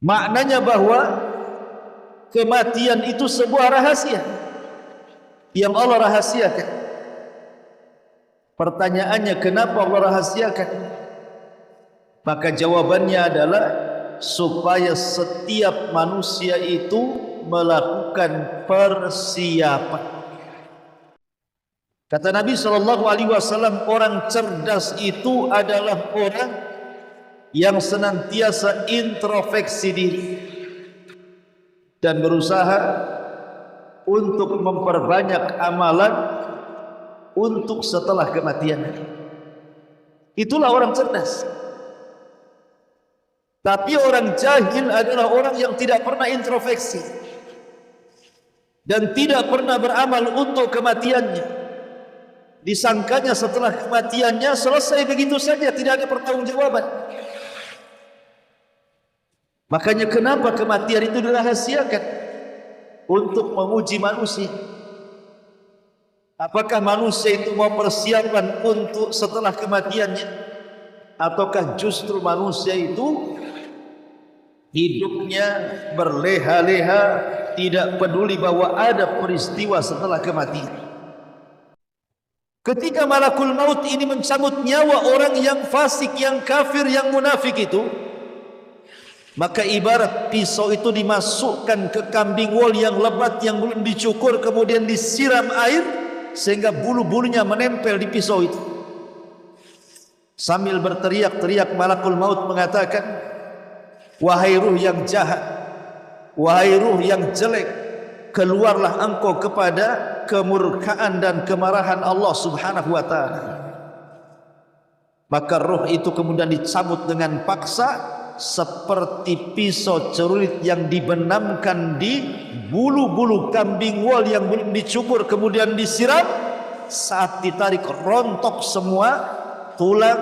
Maknanya bahwa kematian itu sebuah rahasia yang Allah rahasiakan. Pertanyaannya, kenapa Allah rahasiakan? Maka jawabannya adalah supaya setiap manusia itu melakukan persiapan. Kata Nabi SAW, orang cerdas itu adalah orang yang senantiasa introspeksi diri dan berusaha untuk memperbanyak amalan untuk setelah kematian. Itulah orang cerdas. Tapi orang jahil adalah orang yang tidak pernah introspeksi dan tidak pernah beramal untuk kematiannya. Disangkanya setelah kematiannya selesai begitu saja, tidak ada pertanggungjawaban. Makanya kenapa kematian itu dirahasiakan? Untuk menguji manusia. Apakah manusia itu mau persiapan untuk setelah kematiannya, ataukah justru manusia itu hidupnya berleha-leha, tidak peduli bahwa ada peristiwa setelah kematian? Ketika malakul maut ini mencabut nyawa orang yang fasik, yang kafir, yang munafik itu, maka ibarat pisau itu dimasukkan ke kambing wol yang lebat, yang belum dicukur, kemudian disiram air sehingga bulu-bulunya menempel di pisau itu. Sambil berteriak-teriak malakul maut mengatakan, wahai ruh yang jahat, wahai ruh yang jelek, keluarlah engkau kepada kemurkaan dan kemarahan Allah Subhanahu wa ta'ala. Maka roh itu kemudian dicabut dengan paksa seperti pisau celurit yang dibenamkan di bulu-bulu kambing wol yang belum dicukur kemudian disiram. Saat ditarik rontok semua tulang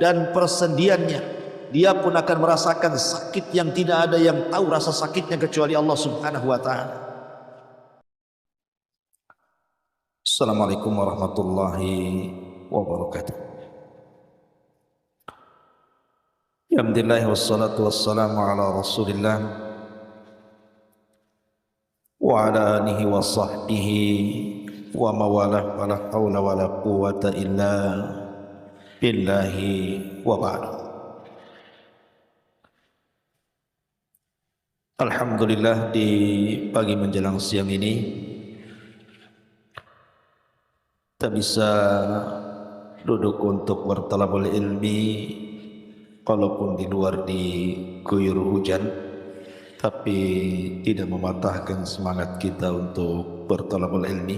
dan persendiannya. Dia pun akan merasakan sakit yang tidak ada yang tahu rasa sakitnya kecuali Allah Subhanahu wa ta'ala. Assalamualaikum warahmatullahi wabarakatuh. Alhamdulillah wassalatu wassalamu ala Rasulillah wa ala alihi wa sahbihi wa mawalah wa la hawla wa la quwwata illa billahi wa ba'du. Alhamdulillah, di pagi menjelang siang ini kita bisa duduk untuk bertalabul ilmi, walaupun di luar diguyur hujan, tapi tidak mematahkan semangat kita untuk bertalabul ilmi.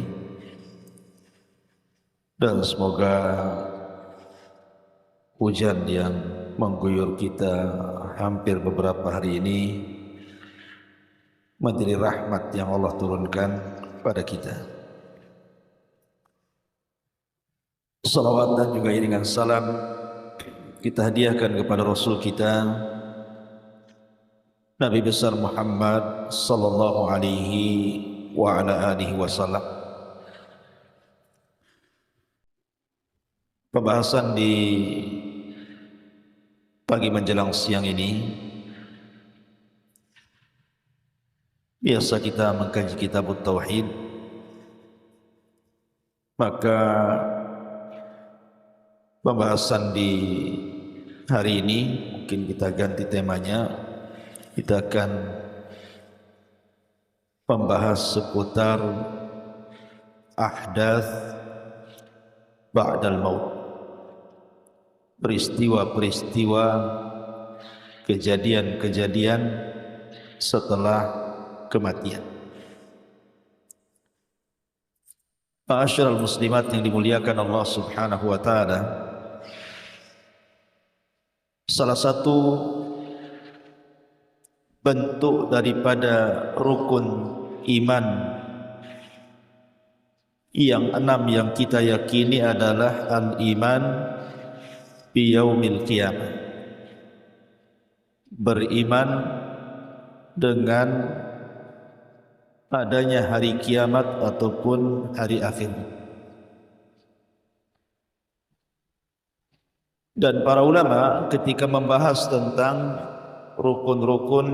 Dan semoga hujan yang mengguyur kita hampir beberapa hari ini menjadi rahmat yang Allah turunkan pada kita. Salawat dan juga iringan salam kita hadiahkan kepada Rasul kita Nabi besar Muhammad sallallahu alaihi wa ala alihi wasallam. Pembahasan di pagi menjelang siang ini, biasa kita mengkaji kitab Tauhid, maka pembahasan di hari ini mungkin kita ganti temanya. Kita akan membahas seputar ahdath ba'dal maut, peristiwa-peristiwa, kejadian-kejadian setelah kematian. Ma'asyiral muslimat yang dimuliakan Allah Subhanahu wa ta'ala, salah satu bentuk daripada rukun iman yang 6 yang kita yakini adalah al-iman bi yaumil qiyamah, beriman dengan adanya hari kiamat ataupun hari akhir. Dan para ulama ketika membahas tentang rukun-rukun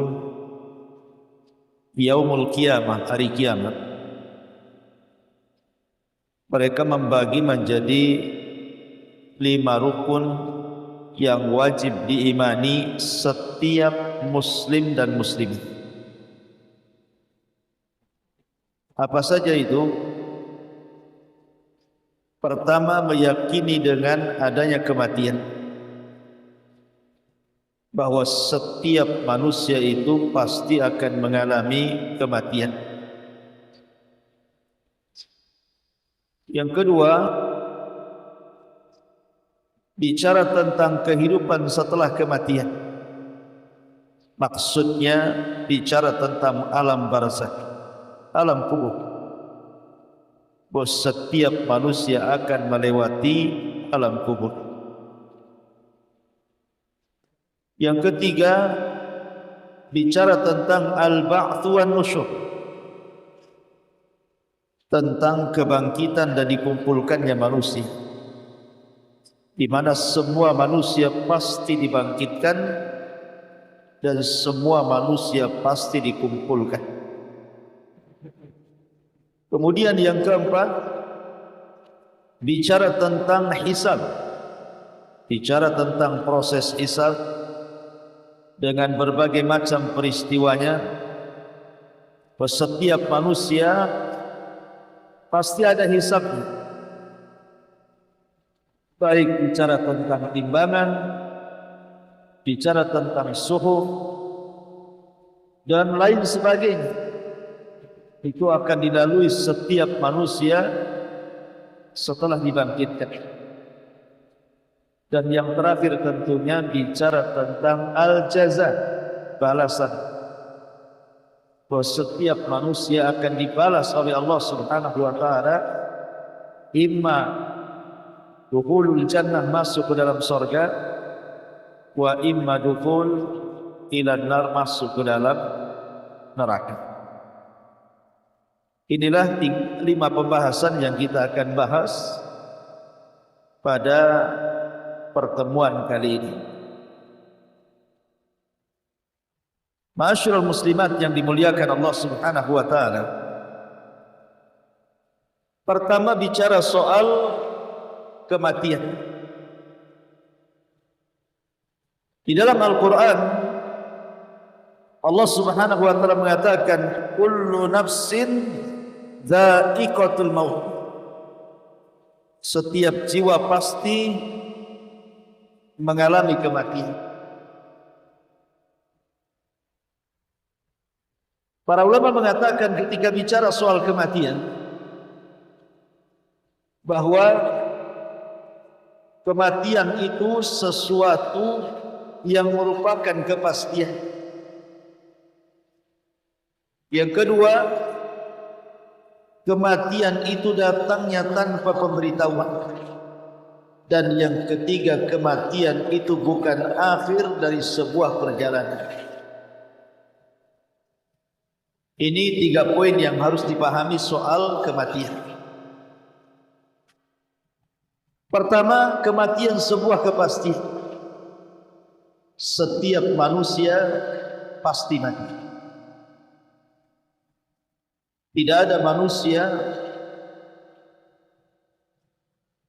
yaumul qiyamah, hari kiamat, mereka membagi menjadi 5 rukun yang wajib diimani setiap muslim dan muslimah. Apa saja itu? Pertama, meyakini dengan adanya kematian, bahwa setiap manusia itu pasti akan mengalami kematian. Yang kedua, bicara tentang kehidupan setelah kematian. Maksudnya bicara tentang alam barzakh, alam kubur. Bahwa setiap manusia akan melewati alam kubur. Yang ketiga, bicara tentang al-ba'tsu wan nusyur, tentang kebangkitan dan dikumpulkannya manusia, di mana semua manusia pasti dibangkitkan dan semua manusia pasti dikumpulkan. Kemudian yang keempat, bicara tentang hisab, bicara tentang proses hisab dengan berbagai macam peristiwanya. Setiap manusia pasti ada hisabnya, baik bicara tentang timbangan, bicara tentang suhu, dan lain sebagainya. Itu akan dilalui setiap manusia setelah dibangkitkan. Dan yang terakhir tentunya bicara tentang al-jaza, balasan. Bahwa setiap manusia akan dibalas oleh Allah Subhanahu wa taala, imma dukhulul jannah, masuk ke dalam surga, wa imma dukhul ila nar, masuk ke dalam neraka. Inilah 5 pembahasan yang kita akan bahas pada pertemuan kali ini. Ma'asyiral muslimat yang dimuliakan Allah Subhanahu wa taala. Pertama, bicara soal kematian. Di dalam Al-Qur'an Allah Subhanahu wa taala mengatakan, kullu nafsin dha'iqatul maut. Setiap jiwa pasti mengalami kematian. Para ulama mengatakan ketika bicara soal kematian, bahwa kematian itu sesuatu yang merupakan kepastian. Yang kedua, kematian itu datangnya tanpa pemberitahuan. Dan yang ketiga, kematian itu bukan akhir dari sebuah perjalanan. Ini 3 poin yang harus dipahami soal kematian. Pertama, kematian sebuah kepastian. Setiap manusia pasti mati. Tidak ada manusia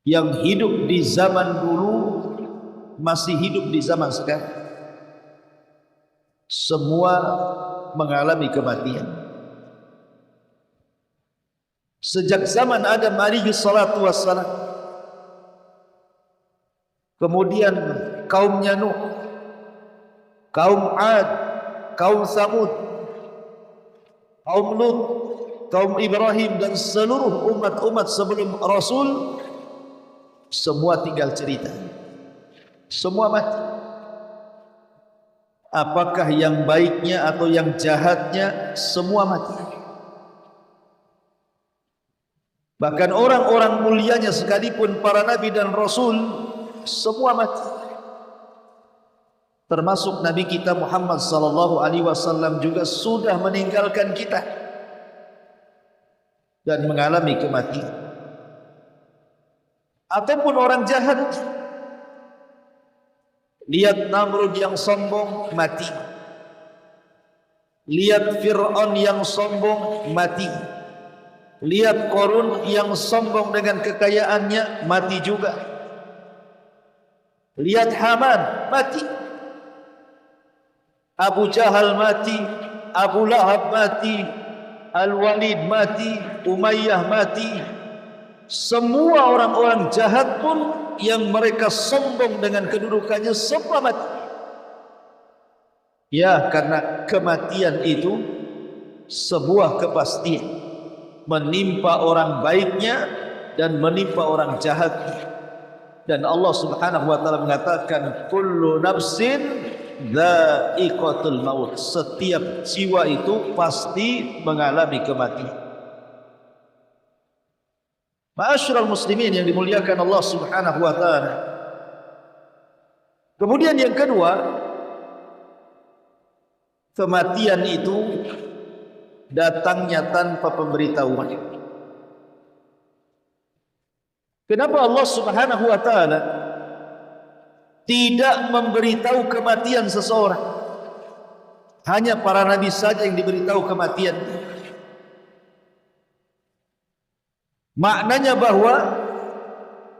yang hidup di zaman dulu masih hidup di zaman sekarang. Semua mengalami kematian. Sejak zaman Adam alaihi salatu wassalam, kemudian kaumnya Nuh, kaum Ad, kaum Samud, kaum Lut, kaum Ibrahim, dan seluruh umat-umat sebelum Rasul, semua tinggal cerita. Semua mati. Apakah yang baiknya atau yang jahatnya, semua mati. Bahkan orang-orang mulianya sekalipun, para nabi dan rasul, semua mati. Termasuk Nabi kita Muhammad sallallahu alaihi wasallam juga sudah meninggalkan kita dan mengalami kematian. Ataupun orang jahat, lihat Namrud yang sombong, mati. Lihat Fir'aun yang sombong, mati. Lihat Qarun yang sombong dengan kekayaannya, mati juga. Lihat Haman, mati. Abu Jahal mati, Abu Lahab mati, Al-Walid mati, Umayyah mati. Semua orang-orang jahat pun yang mereka sombong dengan kedudukannya semua mati. Ya, karena kematian itu sebuah kepastian, menimpa orang baiknya dan menimpa orang jahatnya. Dan Allah Subhanahu wa taala mengatakan kullu nafsin dha'iqatul maut. Setiap jiwa itu pasti mengalami kematian. Ma'asyiral muslimin yang dimuliakan Allah Subhanahu wa taala. Kemudian yang kedua, kematian itu datangnya tanpa pemberitahuan. Kenapa Allah Subhanahu wa taala tidak memberitahu kematian seseorang? Hanya para nabi saja yang diberitahu kematian. Maknanya bahwa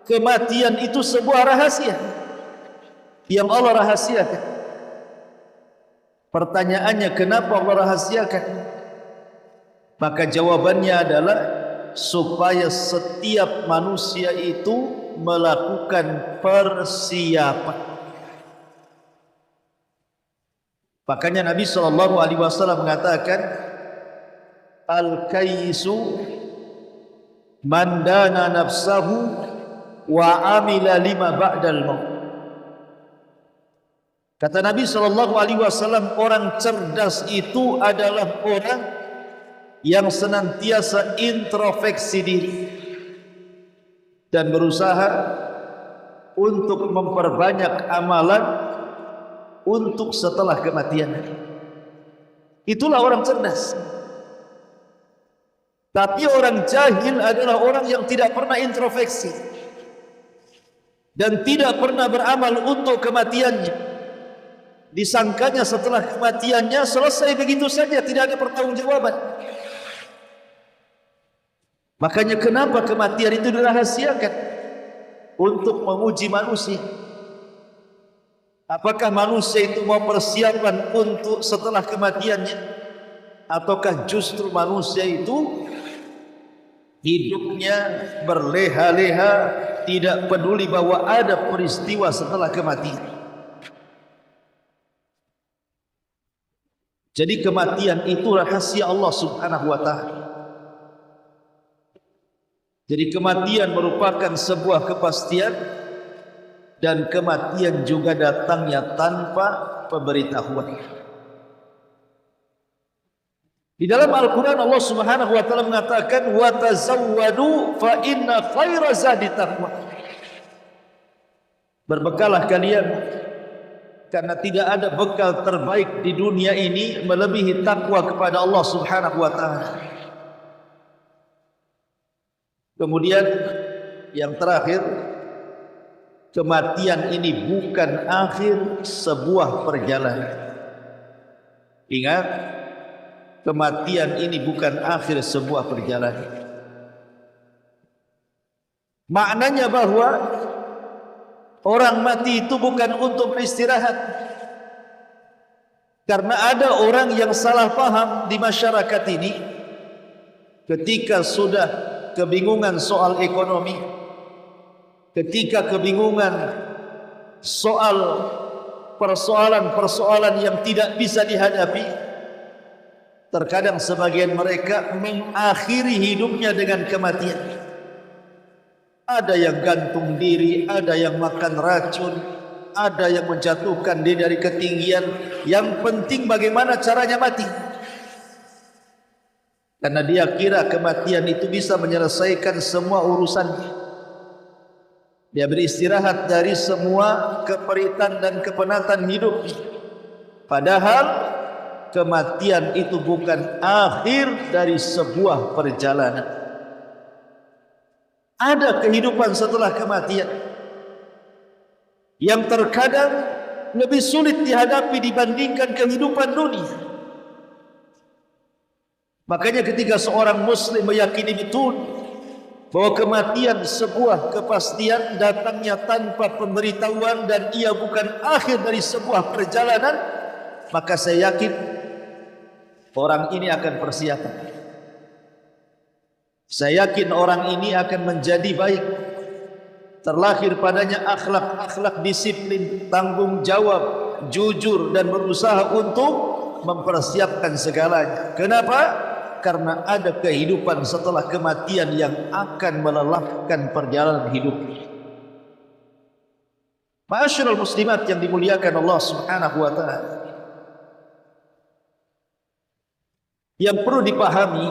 kematian itu sebuah rahasia yang Allah rahasiakan. Pertanyaannya, kenapa Allah rahasiakan? Maka jawabannya adalah supaya setiap manusia itu melakukan persiapan. Makanya Nabi SAW mengatakan, Al-kayyisu man dana nafsahu wa amila lima ba'dal maut. Kata Nabi SAW, orang cerdas itu adalah orang yang senantiasa introspeksi diri dan berusaha untuk memperbanyak amalan untuk setelah kematian. Itulah orang cerdas. Tapi orang jahil adalah orang yang tidak pernah introspeksi dan tidak pernah beramal untuk kematiannya. Disangkanya setelah kematiannya selesai begitu saja, tidak ada pertanggungjawaban. Makanya kenapa kematian itu dirahasiakan? Untuk menguji manusia. Apakah manusia itu mau persiapan untuk setelah kematiannya? Ataukah justru manusia itu hidupnya berleha-leha, tidak peduli bahwa ada peristiwa setelah kematian? Jadi kematian itu rahasia Allah Subhanahu wa taala. Jadi kematian merupakan sebuah kepastian dan kematian juga datangnya tanpa pemberitahuan. Di dalam Al-Quran Allah Subhanahu wa taala mengatakan wa tazawwadu fa inna khaira zadi taqwa. Berbekalah kalian karena tidak ada bekal terbaik di dunia ini melebihi takwa kepada Allah Subhanahu wa taala. Kemudian yang terakhir, kematian ini bukan akhir sebuah perjalanan. Ingat, kematian ini bukan akhir sebuah perjalanan. Maknanya bahwa orang mati itu bukan untuk beristirahat. Karena ada orang yang salah paham di masyarakat ini, ketika sudah kebingungan soal ekonomi, ketika kebingungan soal persoalan-persoalan yang tidak bisa dihadapi, terkadang sebagian mereka mengakhiri hidupnya dengan kematian. Ada yang gantung diri, ada yang makan racun, ada yang menjatuhkan diri dari ketinggian. Yang penting bagaimana caranya mati. Karena dia kira kematian itu bisa menyelesaikan semua urusannya. Dia beristirahat dari semua keperitan dan kepenatan hidup. Padahal kematian itu bukan akhir dari sebuah perjalanan. Ada kehidupan setelah kematian yang terkadang lebih sulit dihadapi dibandingkan kehidupan dunia. Makanya ketika seorang muslim meyakini betul bahwa kematian sebuah kepastian datangnya tanpa pemberitahuan dan ia bukan akhir dari sebuah perjalanan, maka saya yakin orang ini akan persiapan. Saya yakin orang ini akan menjadi baik. Terlahir padanya akhlak-akhlak disiplin, tanggung jawab, jujur dan berusaha untuk mempersiapkan segalanya. Kenapa? Karena ada kehidupan setelah kematian yang akan melelahkan perjalanan hidup. Ma'asyiral muslimat yang dimuliakan Allah Subhanahu wa taala. Yang perlu dipahami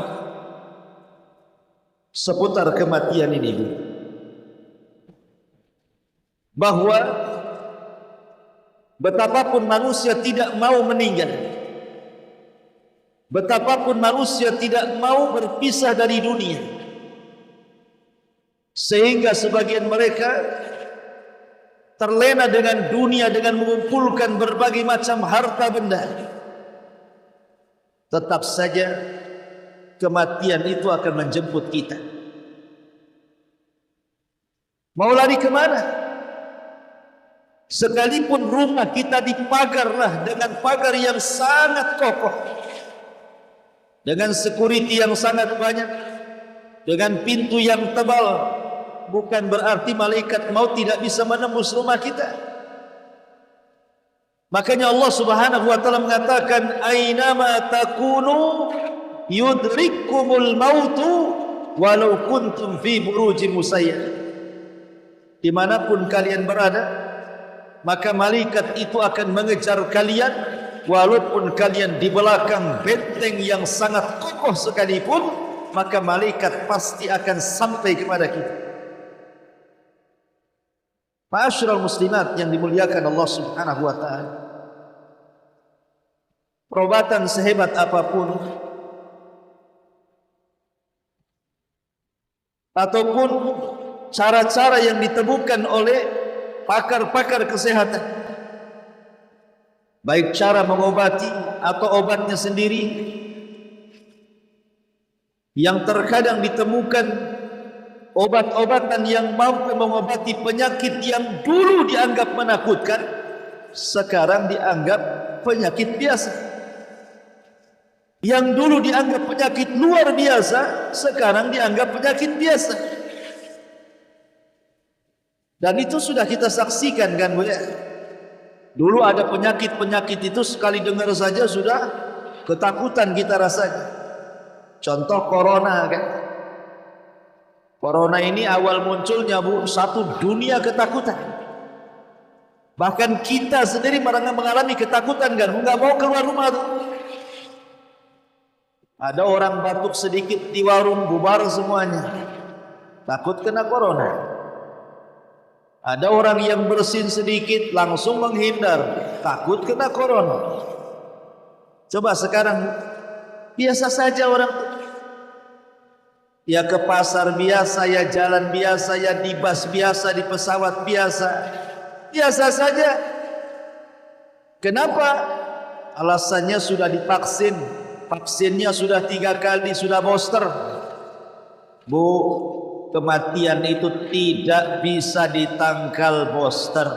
seputar kematian ini, bahwa betapapun manusia tidak mau meninggal, betapapun manusia tidak mau berpisah dari dunia, sehingga sebagian mereka terlena dengan dunia dengan mengumpulkan berbagai macam harta benda, tetap saja kematian itu akan menjemput kita. Mau lari kemana? Sekalipun rumah kita dipagarlah dengan pagar yang sangat kokoh, dengan security yang sangat banyak, dengan pintu yang tebal, bukan berarti malaikat maut tidak bisa menembus rumah kita. Makanya Allah Subhanahu wa taala mengatakan, "Ainama takunu yudrikkumul mautu walau kuntum fi burujin musayyad." Dimanapun kalian berada, maka malaikat itu akan mengejar kalian walaupun kalian di belakang benteng yang sangat kokoh sekalipun, maka malaikat pasti akan sampai kepada kita. Ma'asyiral muslimat yang dimuliakan Allah Subhanahu wa taala, perobatan sehebat apapun ataupun cara-cara yang ditemukan oleh pakar-pakar kesehatan, baik cara mengobati atau obatnya sendiri, yang terkadang ditemukan obat-obatan yang mampu mengobati penyakit yang dulu dianggap menakutkan, sekarang dianggap penyakit biasa. Yang dulu dianggap penyakit luar biasa, sekarang dianggap penyakit biasa. Dan itu sudah kita saksikan kan, Bu ya? Dulu ada penyakit-penyakit itu sekali dengar saja sudah ketakutan kita rasanya. Contoh corona kan. Corona ini awal munculnya, Bu, satu dunia ketakutan. Bahkan kita sendiri mengalami ketakutan kan, enggak mau keluar rumah tuh. Ada orang batuk sedikit di warung bubar semuanya. Takut kena corona. Ada orang yang bersin sedikit langsung menghindar, takut kena corona. Coba sekarang biasa saja orang, ya ke pasar biasa, ya jalan biasa, ya di bus biasa, di pesawat biasa, biasa saja. Kenapa? Alasannya sudah divaksin, vaksinnya sudah 3 kali, sudah booster. Bu, kematian itu tidak bisa ditangkal booster.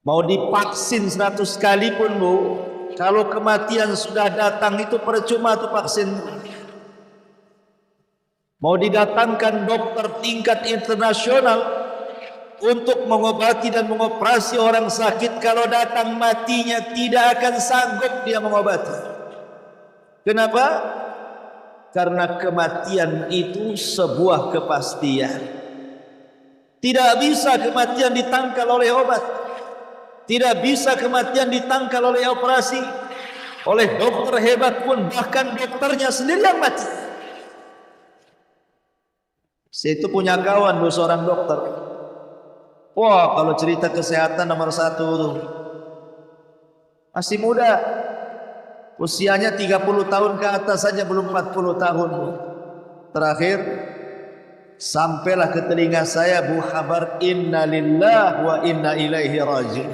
Mau divaksin 100 kali pun, Bu, kalau kematian sudah datang itu percuma tuh vaksin. Mau didatangkan dokter tingkat internasional untuk mengobati dan mengoperasi orang sakit, kalau datang matinya tidak akan sanggup dia mengobati. Kenapa? Karena kematian itu sebuah kepastian. Tidak bisa kematian ditangkal oleh obat. Tidak bisa kematian ditangkal oleh operasi. Oleh dokter hebat pun, bahkan dokternya sendiri yang mati. Saya itu punya kawan, Bu, seorang dokter. Wah, kalau cerita kesehatan nomor 1 tuh. Masih muda. Usianya 30 tahun ke atas saja, belum 40 tahun. Terakhir sampailah ke telinga saya, Bu, kabar inna lillahi wa inna ilaihi raji'un.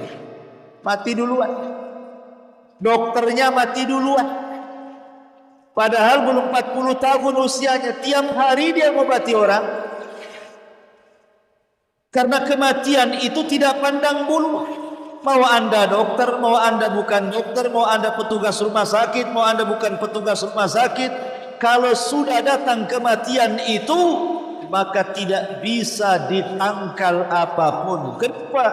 Mati duluan. Dokternya mati duluan. Padahal belum 40 tahun usianya, tiap hari dia mengobati orang. Karena kematian itu tidak pandang bulu. Mau anda dokter, mau anda bukan dokter, mau anda petugas rumah sakit, mau anda bukan petugas rumah sakit, kalau sudah datang kematian itu, maka tidak bisa ditangkal apapun. Kenapa?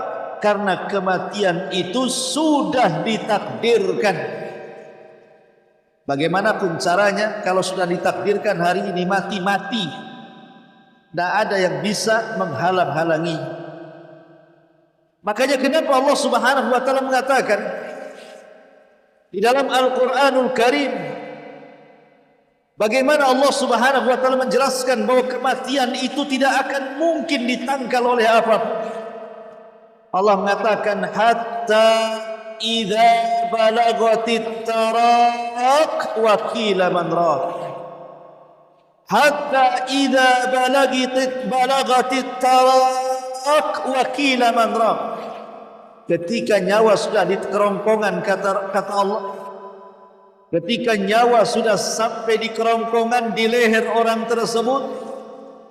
Karena kematian itu sudah ditakdirkan. Bagaimanapun caranya, kalau sudah ditakdirkan hari ini mati-mati, tidak ada yang bisa menghalang-halangi. Makanya kenapa Allah Subhanahu wa taala mengatakan di dalam Al-Qur'anul Karim, bagaimana Allah Subhanahu wa taala menjelaskan bahwa kematian itu tidak akan mungkin ditangkal oleh apapun. Allah mengatakan hatta idza balagatit taraq wa qila man raq. Hatta idza balagatit taraq wa qila man raq. Ketika nyawa sudah di kerongkongan, kata Allah, ketika nyawa sudah sampai di kerongkongan di leher orang tersebut,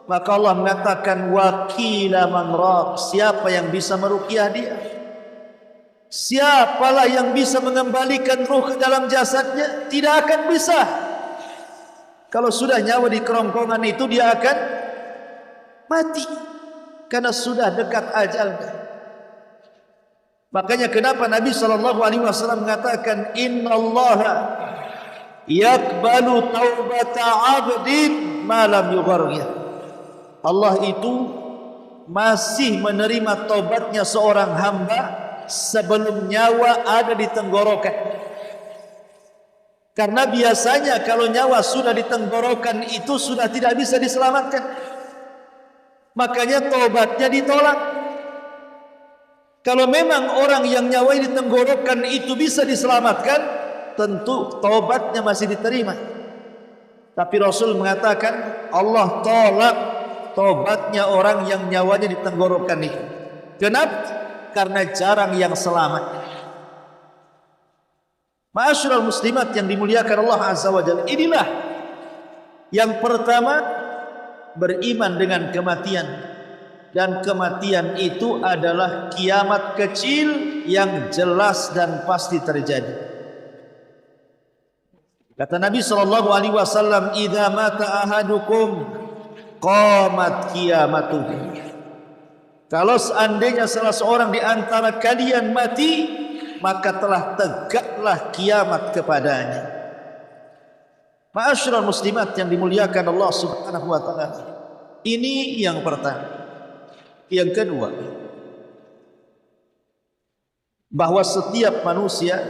maka Allah mengatakan wakila man raq, siapa yang bisa meruqyah dia? Siapalah yang bisa mengembalikan ruh ke dalam jasadnya? Tidak akan bisa. Kalau sudah nyawa di kerongkongan itu, dia akan mati karena sudah dekat ajalnya. Makanya kenapa Nabi SAW mengatakan innallaha yaqbalu taubata 'abdin ma lam yughargir. Allah itu masih menerima taubatnya seorang hamba sebelum nyawa ada di tenggorokan. Karena biasanya kalau nyawa sudah di tenggorokan itu sudah tidak bisa diselamatkan. Makanya taubatnya ditolak. Kalau memang orang yang nyawanya di tenggorokan itu bisa diselamatkan, tentu taubatnya masih diterima. Tapi Rasul mengatakan Allah tolak taubatnya orang yang nyawanya di tenggorokan itu. Kenapa? Karena jarang yang selamat. Ma'asyiral muslimat yang dimuliakan Allah Azza wa Jalla, inilah yang pertama, beriman dengan kematian. Dan kematian itu adalah kiamat kecil yang jelas dan pasti terjadi. Kata Nabi SAW, "Idza mata ahadukum qamat qiyamatuhu." Kalau seandainya salah seorang di antara kalian mati, maka telah tegaklah kiamat kepadanya. Ma'asyiral muslimat yang dimuliakan Allah Subhanahu wa taala. Ini yang pertama. Yang kedua, bahwa setiap manusia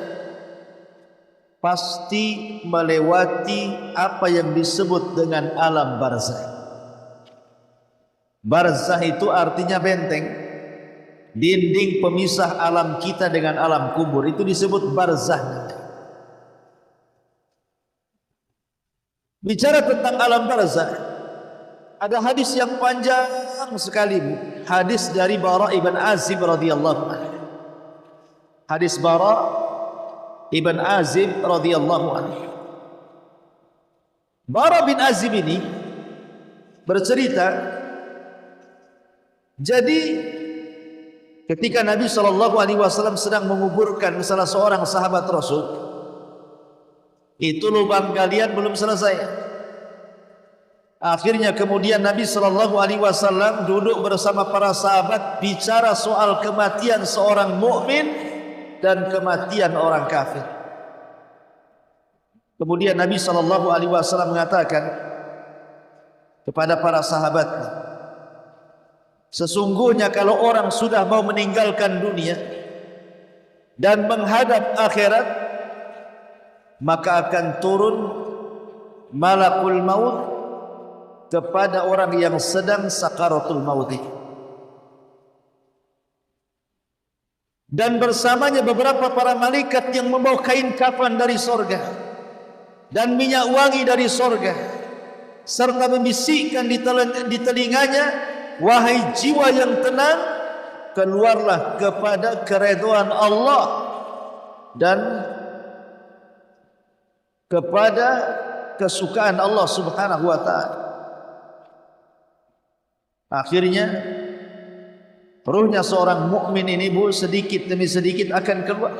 pasti melewati apa yang disebut dengan alam barzah. Barzah itu artinya benteng, dinding pemisah alam kita dengan alam kubur, itu disebut barzah. Bicara tentang alam barzah, ada hadis yang panjang sekali, hadis dari Bara ibn Azib radhiyallahu anhu. Hadis Bara ibn Azib radhiyallahu anhu. Bara bin Azib ini bercerita, jadi ketika Nabi SAW sedang menguburkan salah seorang sahabat Rasul, itu lubang galian belum selesai. Akhirnya kemudian Nabi SAW duduk bersama para sahabat bicara soal kematian seorang mukmin dan kematian orang kafir. Kemudian Nabi SAW mengatakan kepada para sahabatnya, sesungguhnya kalau orang sudah mau meninggalkan dunia dan menghadap akhirat, maka akan turun malakul maut kepada orang yang sedang sakaratul maut, dan bersamanya beberapa para malaikat yang membawa kain kafan dari sorga dan minyak wangi dari sorga, serta membisikkan di telinganya, wahai jiwa yang tenang, keluarlah kepada keridhaan Allah dan kepada kesukaan Allah Subhanahu wa taala. Akhirnya ruhnya seorang mukmin ini Bu sedikit demi sedikit akan keluar.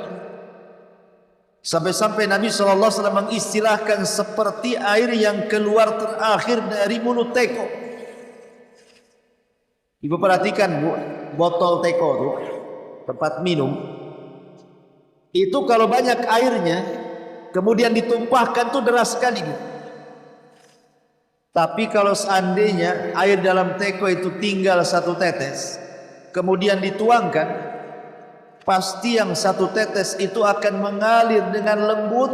Sampai-sampai Nabi SAW mengistilahkan seperti air yang keluar terakhir dari mulut teko. Ibu perhatikan Bu, botol teko itu, tempat minum. Itu kalau banyak airnya, kemudian ditumpahkan tuh deras sekali Bu. Tapi kalau seandainya air dalam teko itu tinggal 1 tetes, kemudian dituangkan, pasti yang 1 tetes itu akan mengalir dengan lembut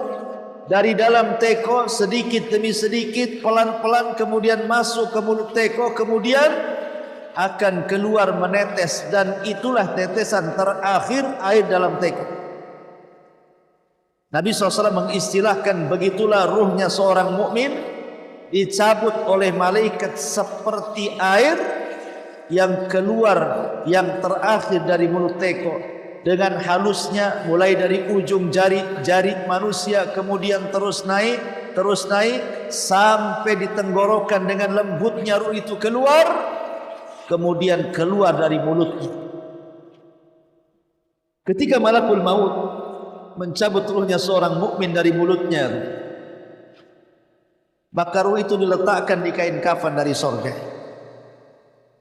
dari dalam teko sedikit demi sedikit, pelan-pelan, kemudian masuk ke mulut teko, kemudian akan keluar menetes, dan itulah tetesan terakhir air dalam teko. Nabi SAW mengistilahkan begitulah ruhnya seorang mukmin dicabut oleh malaikat seperti air yang keluar yang terakhir dari mulut teko, dengan halusnya mulai dari ujung jari manusia, kemudian terus naik sampai di tenggorokan, dengan lembutnya ruh itu keluar, kemudian keluar dari mulutnya. Ketika malakul maut mencabut ruhnya seorang mukmin dari mulutnya, maka ruh itu diletakkan di kain kafan dari surga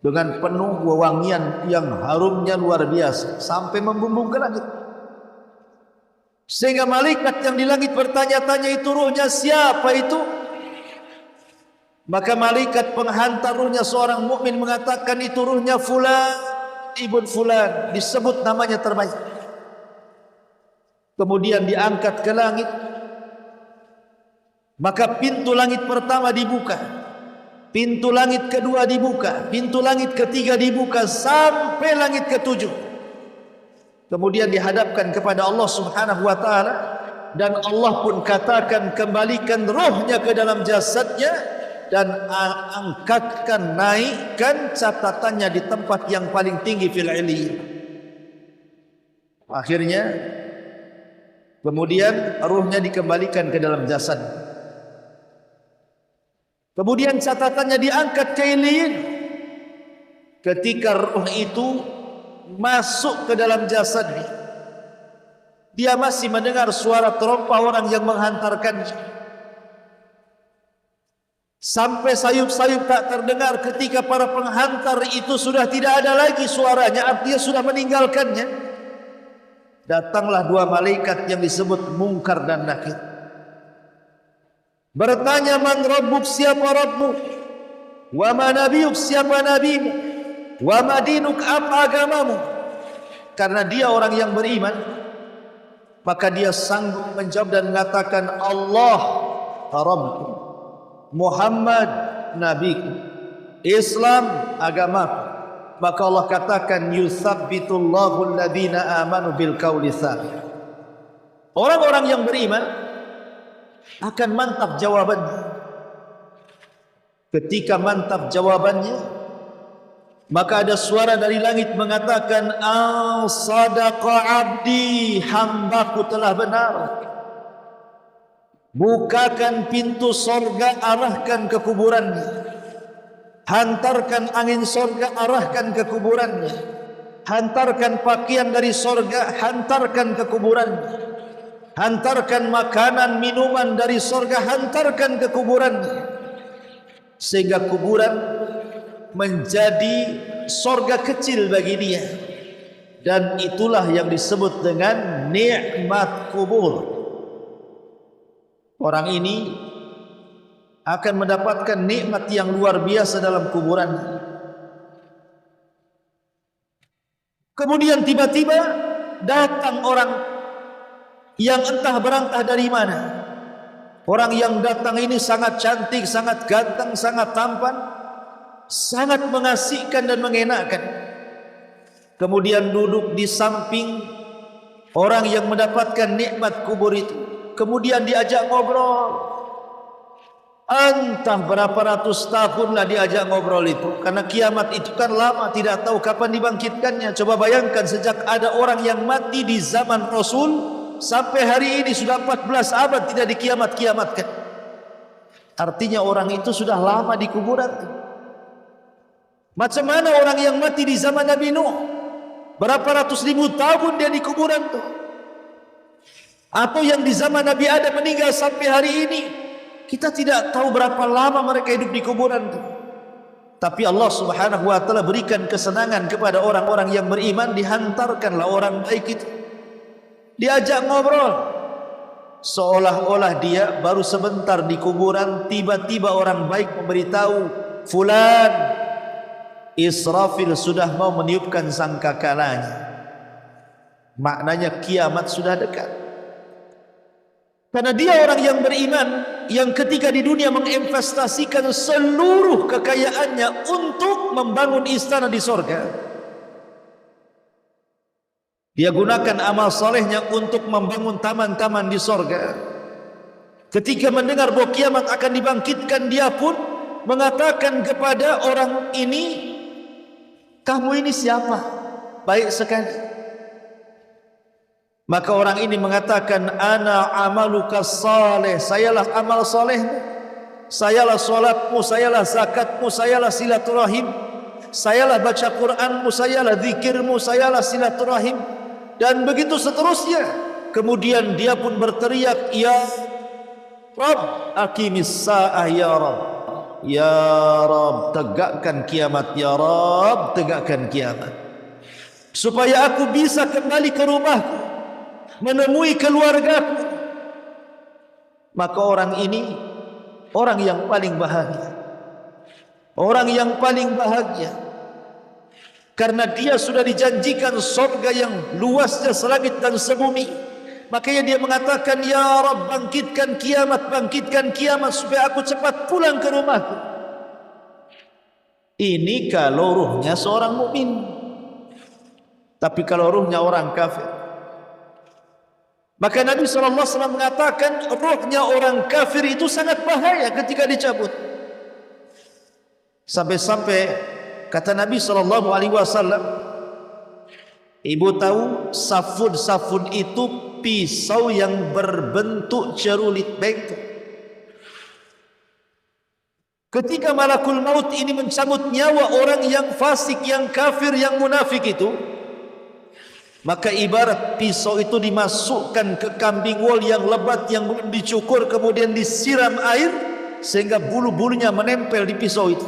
dengan penuh wewangian yang harumnya luar biasa sampai membumbung ke langit, sehingga malaikat yang di langit bertanya-tanya, itu ruhnya siapa itu? Maka malaikat penghantar ruhnya seorang mukmin mengatakan, itu ruhnya fulan ibn fulan, disebut namanya terbaik. Kemudian diangkat ke langit, maka pintu langit pertama dibuka, pintu langit kedua dibuka, pintu langit ketiga dibuka, sampai langit ke-7. Kemudian dihadapkan kepada Allah Subhanahu wa taala, dan Allah pun katakan, kembalikan rohnya ke dalam jasadnya dan angkatkan, naikkan catatannya di tempat yang paling tinggi fil iliyyin. Akhirnya kemudian ruhnya dikembalikan ke dalam jasad. Kemudian catatannya diangkat ke iliyyin. Ketika ruh itu masuk ke dalam jasadnya, dia masih mendengar suara terompah orang yang menghantarkannya. Sampai sayup-sayup tak terdengar ketika para penghantar itu sudah tidak ada lagi suaranya, artinya sudah meninggalkannya. Datanglah 2 malaikat yang disebut Munkar dan Nakir, bertanya, man rabbuk, siapa rabbuk, wa ma nabiyuk, siapa nabimu, wa ma dinuk, apa agamamu. Karena dia orang yang beriman, maka dia sanggup menjawab dan mengatakan, Allah rabbku, Muhammad nabiku, Islam agamaku. Maka Allah katakan, yutsabbitullahu alladhina amanu bil qauli tsabit. Orang-orang yang beriman akan mantap jawabannya. Ketika mantap jawabannya, maka ada suara dari langit mengatakan, sadaqa abdi, hambaku telah benar. Bukakan pintu sorga, arahkan ke kuburannya. Hantarkan angin sorga, arahkan ke kuburannya. Hantarkan pakaian dari sorga, hantarkan ke kuburannya. Hantarkan makanan, minuman dari sorga, hantarkan ke kuburannya. Sehingga kuburan menjadi sorga kecil bagi dia. Dan itulah yang disebut dengan nikmat kubur. Orang ini akan mendapatkan nikmat yang luar biasa dalam kuburan. Kemudian tiba-tiba datang orang yang entah berantah dari mana. Orang yang datang ini sangat cantik, sangat ganteng, sangat tampan, sangat mengasihkan dan mengenakkan. Kemudian duduk di samping orang yang mendapatkan nikmat kubur itu. Kemudian diajak ngobrol. Entah berapa ratus tahunlah diajak ngobrol itu. Karena kiamat itu kan lama, tidak tahu kapan dibangkitkannya. Coba bayangkan, sejak ada orang yang mati di zaman Rasul sampai hari ini sudah 14 abad tidak dikiamat-kiamatkan. Artinya orang itu sudah lama di kuburan. Macam mana orang yang mati di zaman Nabi Nuh? Berapa ratus ribu tahun dia di kuburan tuh? Atau yang di zaman Nabi Adam meninggal sampai hari ini? Kita tidak tahu berapa lama mereka hidup di kuburan tuh. Tapi Allah Subhanahu wa taala berikan kesenangan kepada orang-orang yang beriman, dihantarkanlah orang baik itu. Diajak ngobrol. Seolah-olah dia baru sebentar di kuburan, tiba-tiba orang baik memberitahu, "Fulan, Israfil sudah mau meniupkan sangkakalanya." Maknanya kiamat sudah dekat. Karena dia orang yang beriman, yang ketika di dunia menginvestasikan seluruh kekayaannya untuk membangun istana di sorga. Dia gunakan amal solehnya untuk membangun taman-taman di sorga. Ketika mendengar bahwa kiamat akan dibangkitkan, dia pun mengatakan kepada orang ini, "Kamu ini siapa? Baik sekali." Maka orang ini mengatakan, "Ana amaluka saleh." Sayalah amal solehmu, sayalah solatmu, sayalah zakatmu, sayalah silaturahim, sayalah baca Quranmu, sayalah zikirmu, sayalah silaturahim, dan begitu seterusnya. Kemudian dia pun berteriak, "Ya Rabb, aqimis sa'ah ya Rabb. Ya Rabb, tegakkan kiamat. Ya Rabb, tegakkan kiamat. Supaya aku bisa kembali ke rumahku, menemui keluargaku." Maka orang ini orang yang paling bahagia. Orang yang paling bahagia karena dia sudah dijanjikan surga yang luasnya selangit dan sebumi. Makanya dia mengatakan, "Ya Rabb, bangkitkan kiamat supaya aku cepat pulang ke rumahku." Ini kalau ruhnya seorang mukmin. Tapi kalau ruhnya orang kafir, maka Nabi SAW mengatakan ruhnya orang kafir itu sangat bahaya ketika dicabut. Sampai-sampai kata Nabi SAW, ibu tahu safun itu pisau yang berbentuk cerulit bengkok. Ketika malakul maut ini mencabut nyawa orang yang fasik, yang kafir, yang munafik itu, maka ibarat pisau itu dimasukkan ke kambing wol yang lebat yang belum dicukur, kemudian disiram air sehingga bulu-bulunya menempel di pisau itu.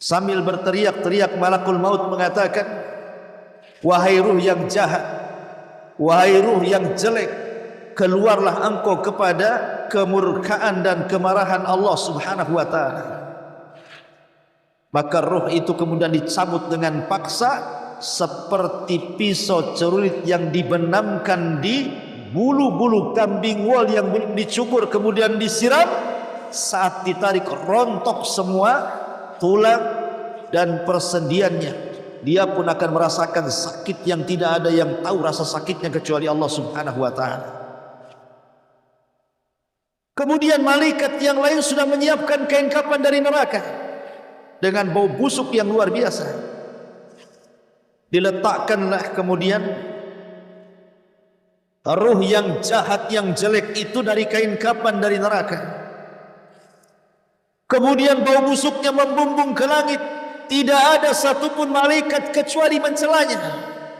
Sambil berteriak-teriak malakul maut mengatakan, "Wahai ruh yang jahat, wahai ruh yang jelek, keluarlah engkau kepada kemurkaan dan kemarahan Allah Subhanahu wa taala." Maka ruh itu kemudian dicabut dengan paksa seperti pisau cerulit yang dibenamkan di bulu-bulu kambing wol yang belum dicukur, kemudian disiram. Saat ditarik rontok semua tulang dan persendiannya. Dia pun akan merasakan sakit yang tidak ada yang tahu rasa sakitnya kecuali Allah Subhanahu wa taala. Kemudian malaikat yang lain sudah menyiapkan kain kafan dari neraka dengan bau busuk yang luar biasa. Diletakkanlah kemudian ruh yang jahat, yang jelek itu dari kain kafan dari neraka. Kemudian bau busuknya membumbung ke langit. Tidak ada satupun malaikat kecuali mencelanya.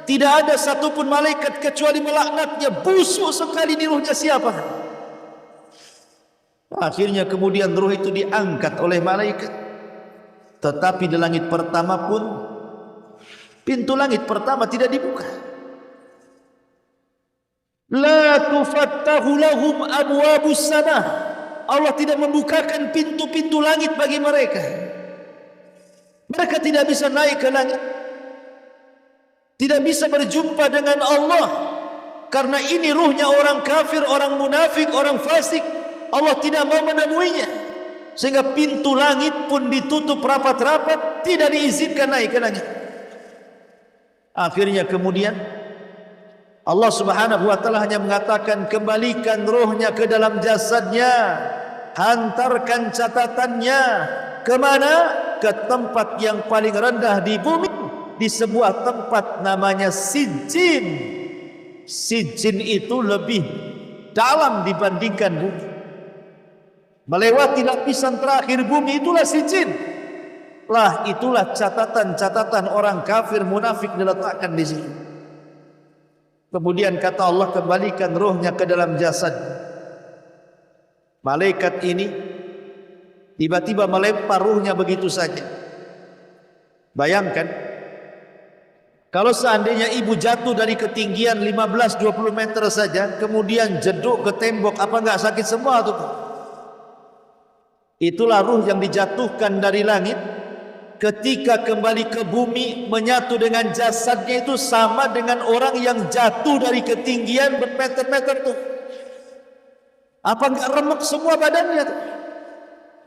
Tidak ada satupun malaikat kecuali melaknatnya. Busuk sekali di ruhnya siapa? Akhirnya kemudian ruh itu diangkat oleh malaikat. Tetapi di langit pertama pun, pintu langit pertama tidak dibuka. La tufattahu lahum abwabus samah. Allah tidak membukakan pintu-pintu langit bagi mereka. Mereka tidak bisa naik ke langit, tidak bisa berjumpa dengan Allah, karena ini ruhnya orang kafir, orang munafik, orang fasik. Allah tidak mau menemuinya, sehingga pintu langit pun ditutup rapat-rapat, tidak diizinkan naik ke langit. Akhirnya kemudian Allah Subhanahu wa taala hanya mengatakan, "Kembalikan ruhnya ke dalam jasadnya, hantarkan catatannya kemana? Ke tempat yang paling rendah di bumi, di sebuah tempat namanya Sijin." Sijin itu lebih dalam dibandingkan bumi. melewati lapisan terakhir bumi, itulah sijin. Lah itulah catatan-catatan orang kafir munafik diletakkan di sini. Kemudian kata Allah, kembalikan ruhnya ke dalam jasad. Malaikat ini tiba-tiba melempar ruhnya begitu saja. Bayangkan kalau seandainya ibu jatuh dari ketinggian 15-20 meter saja, kemudian jeduk ke tembok, apa enggak sakit semua tuh? Itulah ruh yang dijatuhkan dari langit. Ketika kembali ke bumi, menyatu dengan jasadnya, itu sama dengan orang yang jatuh dari ketinggian bermeter-meter tuh. Apa enggak remek semua badannya tuh?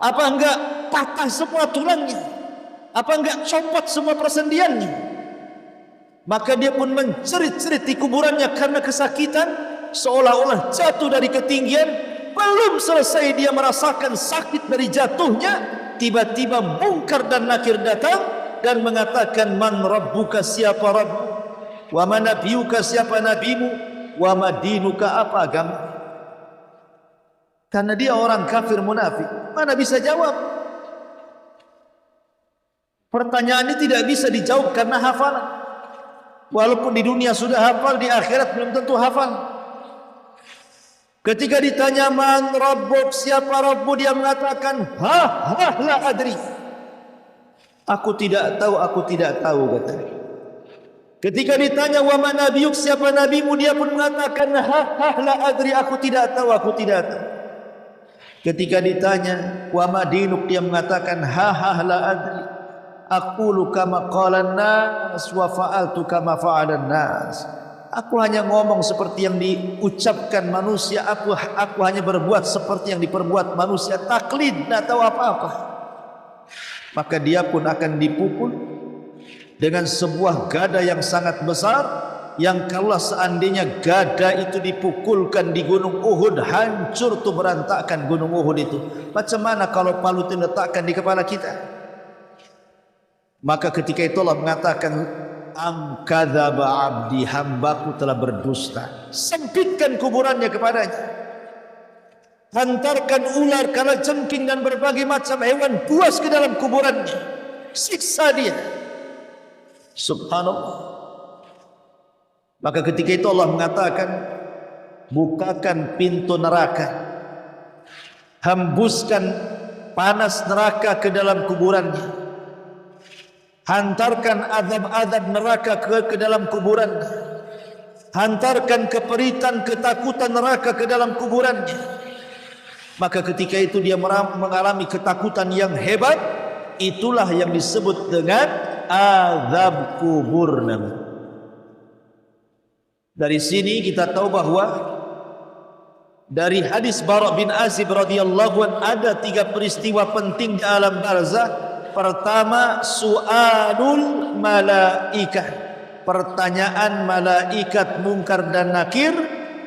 Apa enggak patah semua tulangnya? Apa enggak copot semua persendiannya? Maka dia pun mencerit-cerit di kuburannya karena kesakitan, seolah-olah jatuh dari ketinggian. Belum selesai dia merasakan sakit dari jatuhnya, tiba-tiba Munkar dan Nakir datang dan mengatakan, man rabbuka, siapa Rabbu, wa man nabiyuka, siapa nabimu, wa madinuka, apa agama. Karena dia orang kafir munafik, mana bisa jawab. Pertanyaan ini tidak bisa dijawab karena hafalan. Walaupun di dunia sudah hafal, di akhirat belum tentu hafal. Ketika ditanya man rabbuk, siapa Rabbu, dia mengatakan la adri. Aku tidak tahu katanya. Ketika ditanya wa man nabiyuk, siapa nabimu, dia pun mengatakan la adri, aku tidak tahu. Ketika ditanya wa madinuk, dia mengatakan la adri. Aqulu kama qalan nas wa fa'altu kama fa'alan nas. Aku hanya ngomong seperti yang diucapkan manusia, aku hanya berbuat seperti yang diperbuat manusia, taklid, tidak tahu apa-apa. Maka dia pun akan dipukul dengan sebuah gada yang sangat besar, yang kalau seandainya gada itu dipukulkan di gunung Uhud, hancur tuh berantakan gunung Uhud itu. Macam mana kalau palu itu diletakkan di kepala kita? Maka ketika itu Allah mengatakan, kadzaba abdi, hambaku telah berdusta. Sempitkan kuburannya kepadanya. Hantarkan ular, kalajengking dan berbagai macam hewan buas ke dalam kuburannya. Siksa dia. Subhanallah. Maka ketika itu Allah mengatakan, bukakan pintu neraka, hembuskan panas neraka ke dalam kuburannya. Hantarkan azab-azab neraka ke dalam kuburan. Hantarkan keperitan, ketakutan neraka ke dalam kuburannya. Maka ketika itu dia mengalami ketakutan yang hebat. Itulah yang disebut dengan azab kubur. Dari sini kita tahu bahwa dari hadis Bara' bin Azib radhiyallahu anhu ada 3 peristiwa penting di alam barzakh. Pertama, su'alul malaikah, pertanyaan malaikat Munkar dan Nakir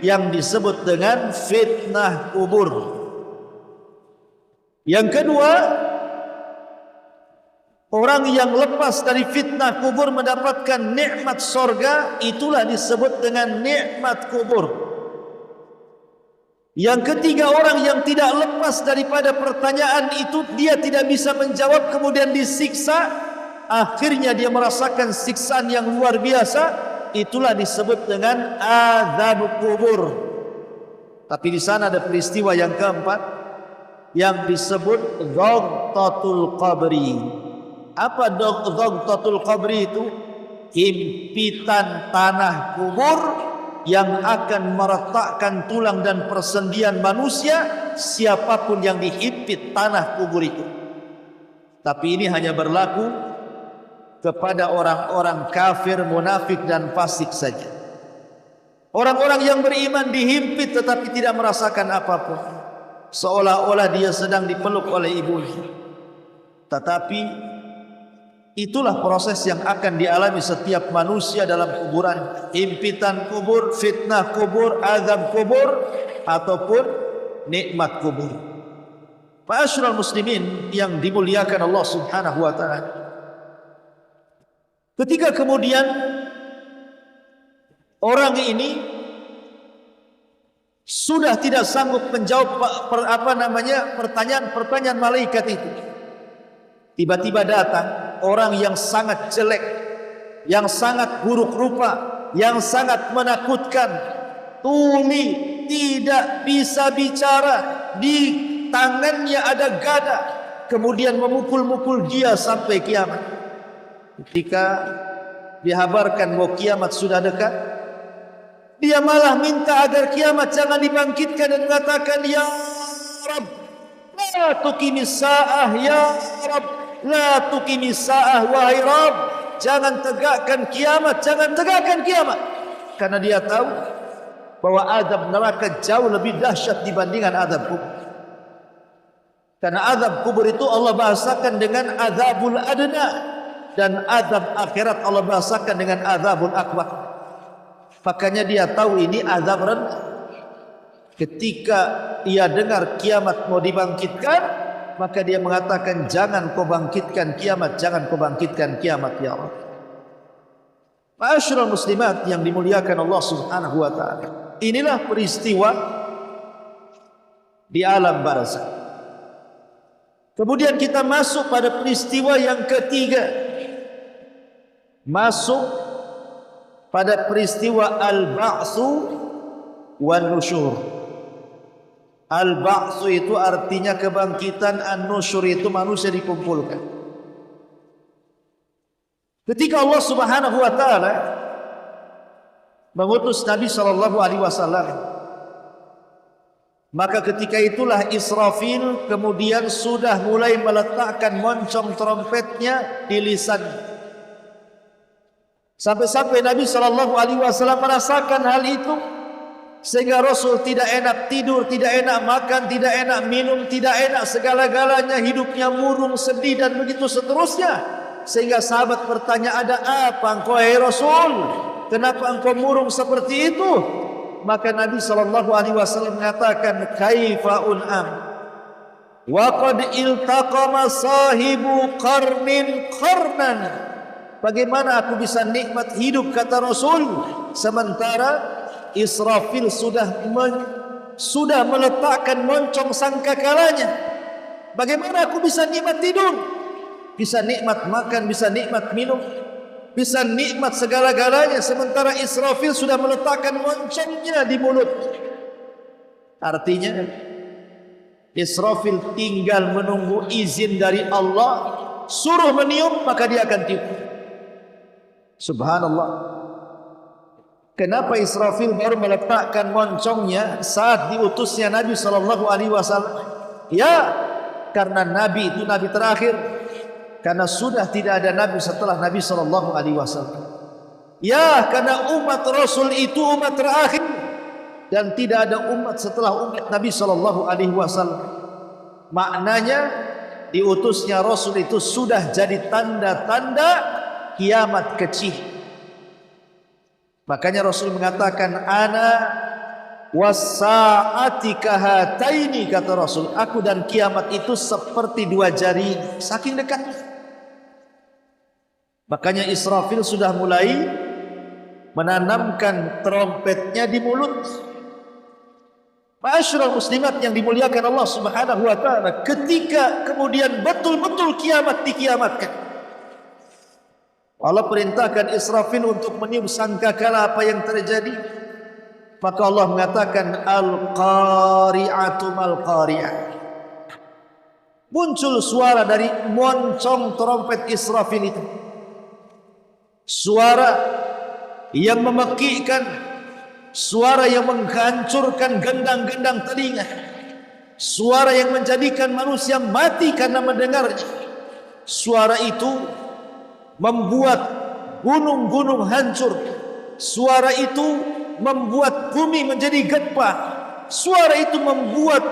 yang disebut dengan fitnah kubur. Yang kedua, orang yang lepas dari fitnah kubur mendapatkan nikmat sorga, itulah disebut dengan nikmat kubur. Yang ketiga, orang yang tidak lepas daripada pertanyaan itu, dia tidak bisa menjawab, kemudian disiksa, akhirnya dia merasakan siksaan yang luar biasa, itulah disebut dengan azab kubur. Tapi di sana ada peristiwa yang keempat yang disebut dhaghtatul qabri. Apa dhaghtatul qabri itu? Himpitan tanah kubur yang akan meretakkan tulang dan persendian manusia, siapapun yang dihimpit tanah kubur itu. Tapi ini hanya berlaku kepada orang-orang kafir, munafik dan fasik saja. Orang-orang yang beriman dihimpit tetapi tidak merasakan apapun, seolah-olah dia sedang dipeluk oleh ibunya. Tetapi itulah proses yang akan dialami setiap manusia dalam kuburan. Himpitan kubur, fitnah kubur, azab kubur, ataupun nikmat kubur. Ma'asyiral muslimin yang dimuliakan Allah Subhanahu wa ta'ala, ketika kemudian orang ini sudah tidak sanggup menjawab pertanyaan-pertanyaan malaikat itu. Tiba-tiba datang orang yang sangat jelek, yang sangat buruk rupa, yang sangat menakutkan, tuli, tidak bisa bicara, di tangannya ada gada, kemudian memukul-mukul dia sampai kiamat. Ketika dihabarkan bahwa kiamat sudah dekat, dia malah minta agar kiamat jangan dibangkitkan dan mengatakan, "Ya Rabb, la tuqimis sa'ah, ya Rabb, la tuqimis sa'ah, wahai Rabb, jangan tegakkan kiamat, jangan tegakkan kiamat." Karena dia tahu bahwa azab neraka jauh lebih dahsyat dibandingkan azab kubur. Karena azab kubur itu Allah bahasakan dengan azabul adna, dan azab akhirat Allah bahasakan dengan azabul akbar. Makanya dia tahu ini azab rendah. Ketika ia dengar kiamat mau dibangkitkan, maka dia mengatakan, "Jangan kau bangkitkan kiamat, jangan kau bangkitkan kiamat ya Allah." Ma'asyiral muslimat yang dimuliakan Allah Subhanahu wa taala. Inilah peristiwa di alam barzakh. Kemudian kita masuk pada peristiwa yang ketiga. Masuk pada peristiwa al-ba'tsu wan nusyur. Al-ba'tsu itu artinya kebangkitan, an-nusyur itu manusia dikumpulkan. Ketika Allah Subhanahu wa taala mengutus Nabi sallallahu alaihi wasallam, maka ketika itulah Israfil kemudian sudah mulai meletakkan moncong trompetnya di lisan. Sampai-sampai Nabi SAW merasakan hal itu, sehingga Rasul tidak enak tidur, tidak enak makan, tidak enak minum, tidak enak segala-galanya, hidupnya murung, sedih dan begitu seterusnya. Sehingga sahabat bertanya, "Ada apa engkau hai Rasul? Kenapa engkau murung seperti itu?" Maka Nabi SAW mengatakan, "Kaifa un'am wa qad iltaqama sahibu qarnin qarnan." Bagaimana aku bisa nikmat hidup, kata Rasul, sementara Israfil sudah meletakkan moncong sangkakalanya. Bagaimana aku bisa nikmat tidur, bisa nikmat makan, bisa nikmat minum, bisa nikmat segala-galanya, sementara Israfil sudah meletakkan moncongnya di mulut. Artinya Israfil tinggal menunggu izin dari Allah, suruh meniup maka dia akan tiup. Subhanallah. Kenapa Israfil baru meletakkan moncongnya saat diutusnya Nabi SAW? Ya, karena Nabi itu Nabi terakhir. Karena sudah tidak ada Nabi setelah Nabi SAW. Ya, karena umat Rasul itu umat terakhir, dan tidak ada umat setelah umat Nabi SAW. Maknanya diutusnya Rasul itu sudah jadi tanda-tanda kiamat kecil. Makanya Rasul mengatakan, "Ana was-sa'ati kahataini," kata Rasul, "aku dan kiamat itu seperti dua jari," saking dekatnya. Makanya Israfil sudah mulai menanamkan trompetnya di mulut. Ma'asyiral muslimat yang dimuliakan Allah Subhanahu wa taala, ketika kemudian betul-betul kiamat dikiamatkan, Allah perintahkan Israfil untuk meniup sangkakala apa yang terjadi. Maka Allah mengatakan, "Al-qari'atu mal-qari'ah." Muncul suara dari moncong trompet Israfil itu. Suara yang memekikkan, suara yang menghancurkan gendang-gendang telinga, suara yang menjadikan manusia mati karena mendengarnya. Suara itu membuat gunung-gunung hancur. Suara itu membuat bumi menjadi gempa. Suara itu membuat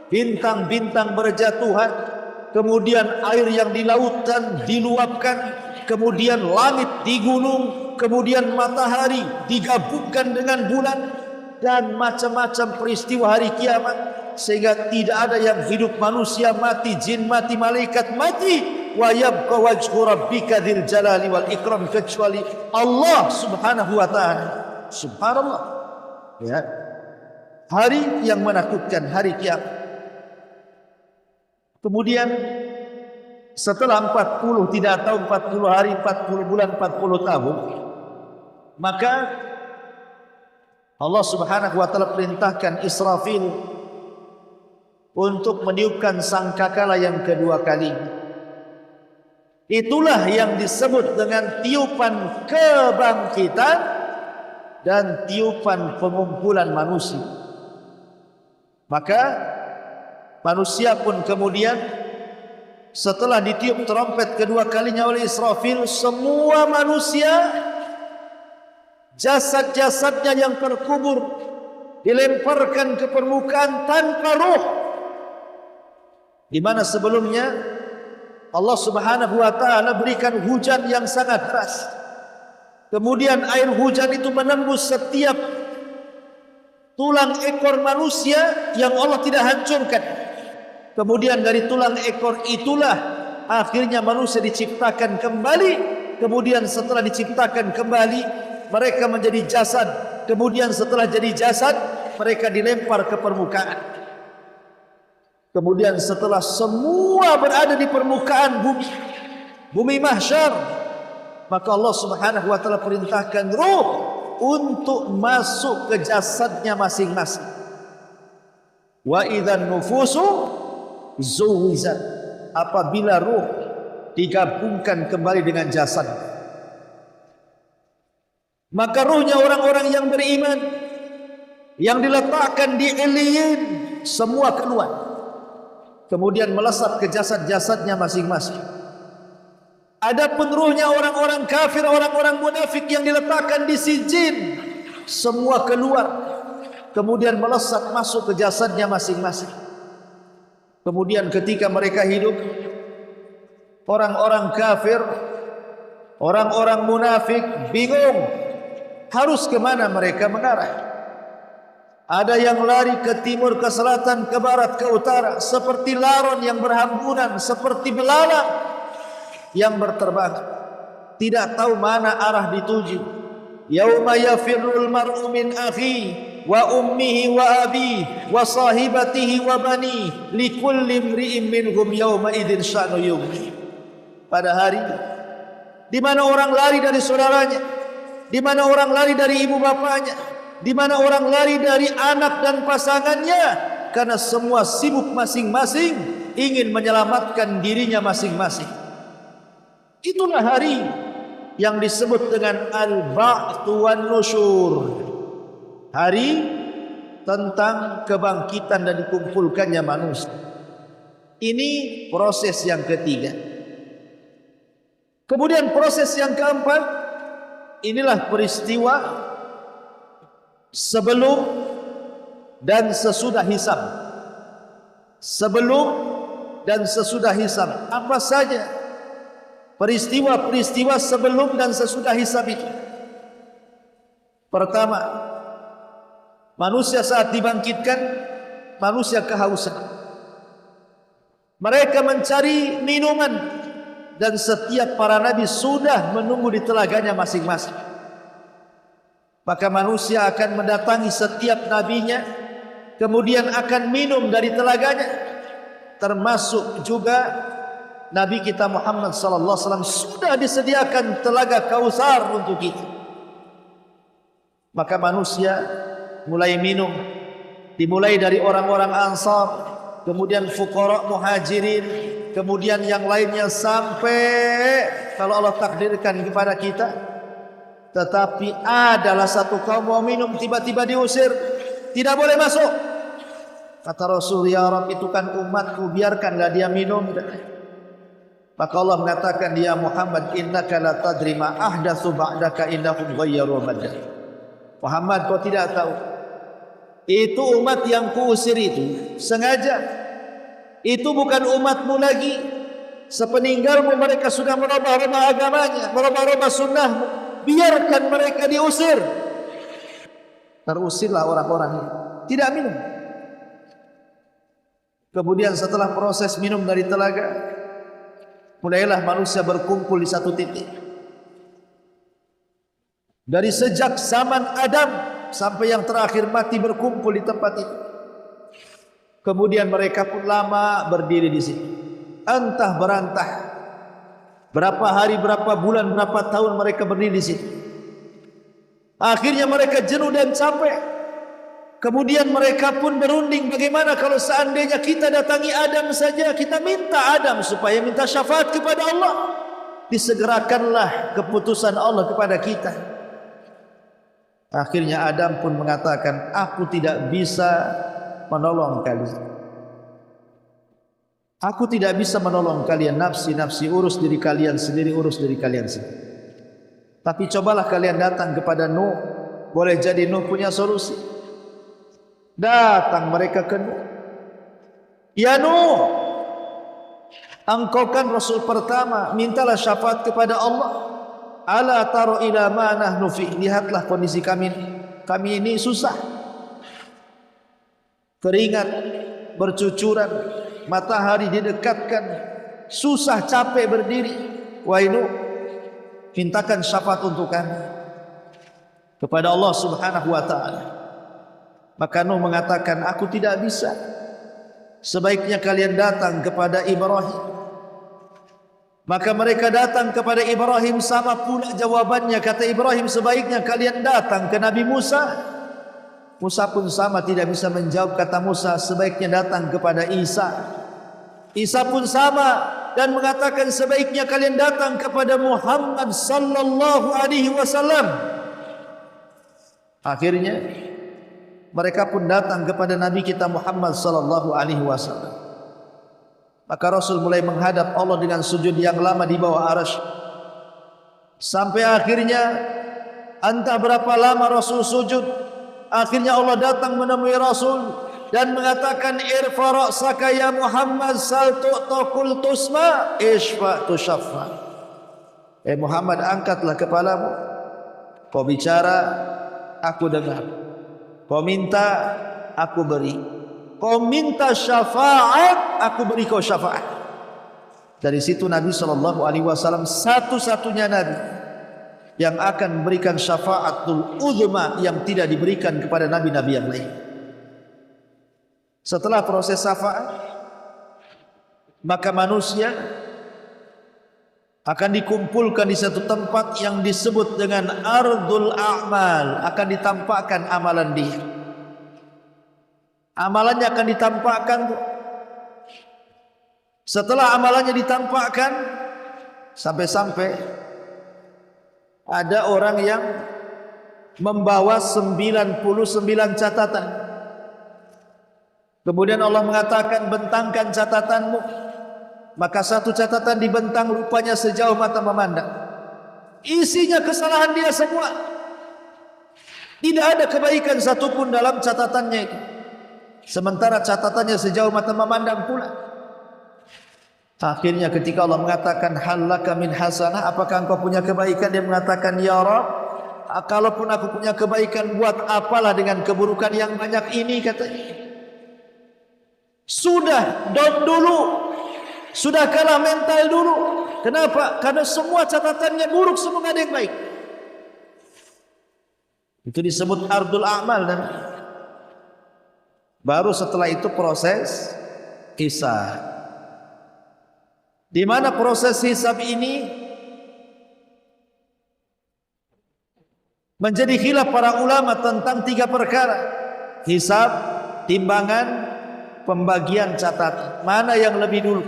bintang-bintang berjatuhan, kemudian air yang di lautan diluapkan, kemudian langit di gunung, kemudian matahari digabungkan dengan bulan, dan macam-macam peristiwa hari kiamat. Sehingga tidak ada yang hidup, manusia mati, jin mati, malaikat mati. Wa yabqa wajhu rabbika dzil jalali wal ikram, kecuali Allah Subhanahu wa taala. Subhanallah. Ya. Hari yang menakutkan, hari kiamat. Kemudian setelah 40, tidak tahu 40 hari, 40 bulan, 40 tahun, maka Allah Subhanahu wa taala perintahkan Israfil untuk meniupkan sangkakala yang kedua kali. Itulah yang disebut dengan tiupan kebangkitan dan tiupan pengumpulan manusia. Maka manusia pun kemudian setelah ditiup trompet kedua kalinya oleh Israfil, semua manusia, jasad-jasadnya yang terkubur dilemparkan ke permukaan tanpa ruh. Di mana sebelumnya Allah Subhanahu wa taala berikan hujan yang sangat deras. Kemudian air hujan itu menembus setiap tulang ekor manusia yang Allah tidak hancurkan. Kemudian dari tulang ekor itulah akhirnya manusia diciptakan kembali. Kemudian setelah diciptakan kembali, mereka menjadi jasad. Kemudian setelah jadi jasad, mereka dilempar ke permukaan. Kemudian setelah semua berada di permukaan bumi mahsyar, maka Allah Subhanahu wa taala perintahkan ruh untuk masuk ke jasadnya masing-masing. Wa idzan nufusu zuwizat, apabila ruh digabungkan kembali dengan jasad, maka ruhnya orang-orang yang beriman yang diletakkan di Iliyin semua keluar, kemudian melesat ke jasad-jasadnya masing-masing. Adapun ruhnya orang-orang kafir, orang-orang munafik yang diletakkan di Sijin, semua keluar, kemudian melesat masuk ke jasadnya masing-masing. Kemudian ketika mereka hidup, orang-orang kafir, orang-orang munafik bingung harus kemana mereka mengarah. Ada yang lari ke timur, ke selatan, ke barat, ke utara, seperti laron yang berhamburan, seperti belalang yang berterbang, tidak tahu mana arah dituju. Yauma yafirrul mar'u min akhihi wa ummihi wa abihi wa sahibatihi wa bani likulli imri'in minhum yauma idzin sya'nu yughni. Pada hari di mana orang lari dari saudaranya, di mana orang lari dari ibu bapanya, di mana orang lari dari anak dan pasangannya, karena semua sibuk masing-masing ingin menyelamatkan dirinya masing-masing. Itulah hari yang disebut dengan al-ba'tsu wan nusyur, hari tentang kebangkitan dan dikumpulkannya manusia. Ini proses yang ketiga. Kemudian proses yang keempat, inilah peristiwa sebelum dan sesudah hisab. Sebelum dan sesudah hisab, apa saja peristiwa-peristiwa sebelum dan sesudah hisab itu? Pertama, manusia saat dibangkitkan, manusia kehausan. Mereka mencari minuman, dan setiap para nabi sudah menunggu di telaganya masing-masing. Maka manusia akan mendatangi setiap nabinya, kemudian akan minum dari telaganya. Termasuk juga Nabi kita Muhammad sallallahu alaihi wasallam sudah disediakan telaga Kautsar untuk kita. Maka manusia mulai minum, dimulai dari orang-orang Ansar, kemudian fuqara muhajirin, kemudian yang lainnya, sampai kalau Allah takdirkan kepada kita. Tetapi adalah satu kaum mau minum, tiba-tiba diusir, tidak boleh masuk. Kata Rasul, ya Rabb, itu kan umatku, biarkanlah dia minum. Maka Allah mengatakan, ya Muhammad, innaka la tadri ma ahdatsu ba'daka innahum ghayyaru badal. Muhammad, kau tidak tahu, itu umat yang kuusir itu sengaja. Itu bukan umatmu lagi. Sepeninggalmu mereka sudah merubah-rubah agamanya, merubah-rubah sunnahmu. Biarkan mereka diusir. Terusirlah orang-orang ini, tidak minum. Kemudian setelah proses minum dari telaga, mulailah manusia berkumpul di satu titik. Dari sejak zaman Adam sampai yang terakhir mati berkumpul di tempat itu. Kemudian mereka pun lama berdiri di situ, entah berantah berapa hari, berapa bulan, berapa tahun mereka berdiri di situ. Akhirnya mereka jenuh dan capek. Kemudian mereka pun berunding, bagaimana kalau seandainya kita datangi Adam saja, kita minta Adam supaya minta syafaat kepada Allah, disegerakanlah keputusan Allah kepada kita. Akhirnya Adam pun mengatakan, aku tidak bisa menolong kalian. Aku tidak bisa menolong kalian. Nafsi-nafsi, urus diri kalian sendiri, urus diri kalian sendiri. Tapi cobalah kalian datang kepada Nuh, boleh jadi Nuh punya solusi. Datang mereka ke Nuh. Ya Nuh, engkau kan Rasul pertama, mintalah syafaat kepada Allah. Ala taro ila ma nahnu fi. Lihatlah kondisi kami ini susah. Keringat bercucuran, matahari didekatkan, susah capek berdiri. Wahai Nuh, mintakan syafaat untuk kami kepada Allah Subhanahu wa taala. Maka Nuh mengatakan, aku tidak bisa. Sebaiknya kalian datang kepada Ibrahim. Maka mereka datang kepada Ibrahim, sama pula jawabannya. Kata Ibrahim, sebaiknya kalian datang ke Nabi Musa. Musa pun sama, tidak bisa menjawab. Kata Musa, sebaiknya datang kepada Isa. Isa pun sama dan mengatakan, sebaiknya kalian datang kepada Muhammad sallallahu alaihi wasallam. Akhirnya mereka pun datang kepada Nabi kita Muhammad sallallahu alaihi wasallam. Maka Rasul mulai menghadap Allah dengan sujud yang lama di bawah arasy. Sampai akhirnya entah berapa lama Rasul sujud. Akhirnya Allah datang menemui Rasul dan mengatakan, irfa ra'saka ya Muhammad, sal tu'ta qul tusma, ishfa tushaffa. Muhammad, angkatlah kepalamu. Kau bicara, aku dengar. Kau minta, aku beri. Kau minta syafaat, aku beri kau syafaat. Dari situ Nabi SAW satu-satunya Nabi yang akan memberikan syafaatul uzma yang tidak diberikan kepada Nabi-Nabi yang lain. Setelah proses syafaat, maka manusia akan dikumpulkan di satu tempat yang disebut dengan ardul a'mal. Akan ditampakkan amalan dia. Amalannya akan ditampakkan. Setelah amalannya ditampakkan, sampai-sampai ada orang yang membawa 99 catatan. Kemudian Allah mengatakan, bentangkan catatanmu. Maka satu catatan dibentang, rupanya sejauh mata memandang. Isinya kesalahan dia semua. Tidak ada kebaikan satupun dalam catatannya itu. Sementara catatannya sejauh mata memandang pula. Akhirnya ketika Allah mengatakan, halaka min hasanah, apakah engkau punya kebaikan? Dia mengatakan, ya Rabb, kalaupun aku punya kebaikan, buat apalah dengan keburukan yang banyak ini, katanya. Sudah down dulu, sudah kalah mental dulu. Kenapa? Karena semua catatannya buruk, semua ada yang baik. Itu disebut ardul a'mal. Dan baru setelah itu proses hisab. Di mana proses hisab ini menjadi khilaf para ulama tentang 3 perkara. Hisab, timbangan, pembagian catatan. Mana yang lebih dulu?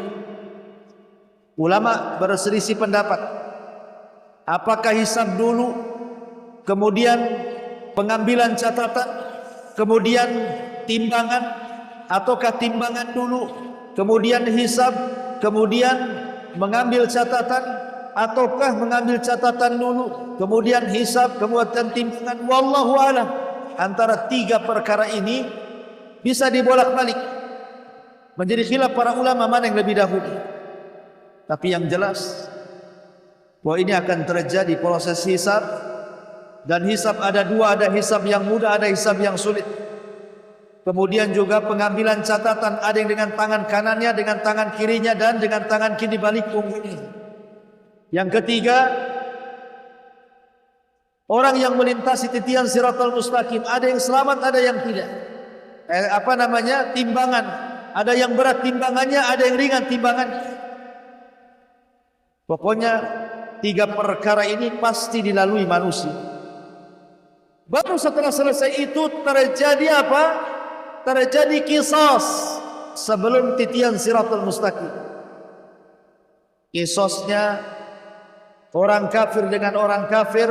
Ulama berselisih pendapat. Apakah hisab dulu, kemudian pengambilan catatan, kemudian timbangan, ataukah timbangan dulu, kemudian hisab, kemudian mengambil catatan, ataukah mengambil catatan dulu, kemudian hisab, kemudian timbangan? Wallahu a'lam. Antara 3 perkara ini bisa dibolak-balik. Menjadi khilaf para ulama mana yang lebih dahulu. Tapi yang jelas bahwa ini akan terjadi proses hisab. Dan hisab ada 2, ada hisab yang mudah, ada hisab yang sulit. Kemudian juga pengambilan catatan, ada yang dengan tangan kanannya, dengan tangan kirinya, dan dengan tangan kiri balik punggungnya. Yang ketiga, Orang yang melintasi titian Siratal Mustaqim, ada yang selamat, ada yang tidak. Timbangan. Ada yang berat timbangannya, ada yang ringan timbangannya. Pokoknya 3 perkara ini pasti dilalui manusia. Baru setelah selesai itu terjadi apa? Terjadi qisas sebelum titian Siratal Mustaqim. Qisasnya orang kafir dengan orang kafir,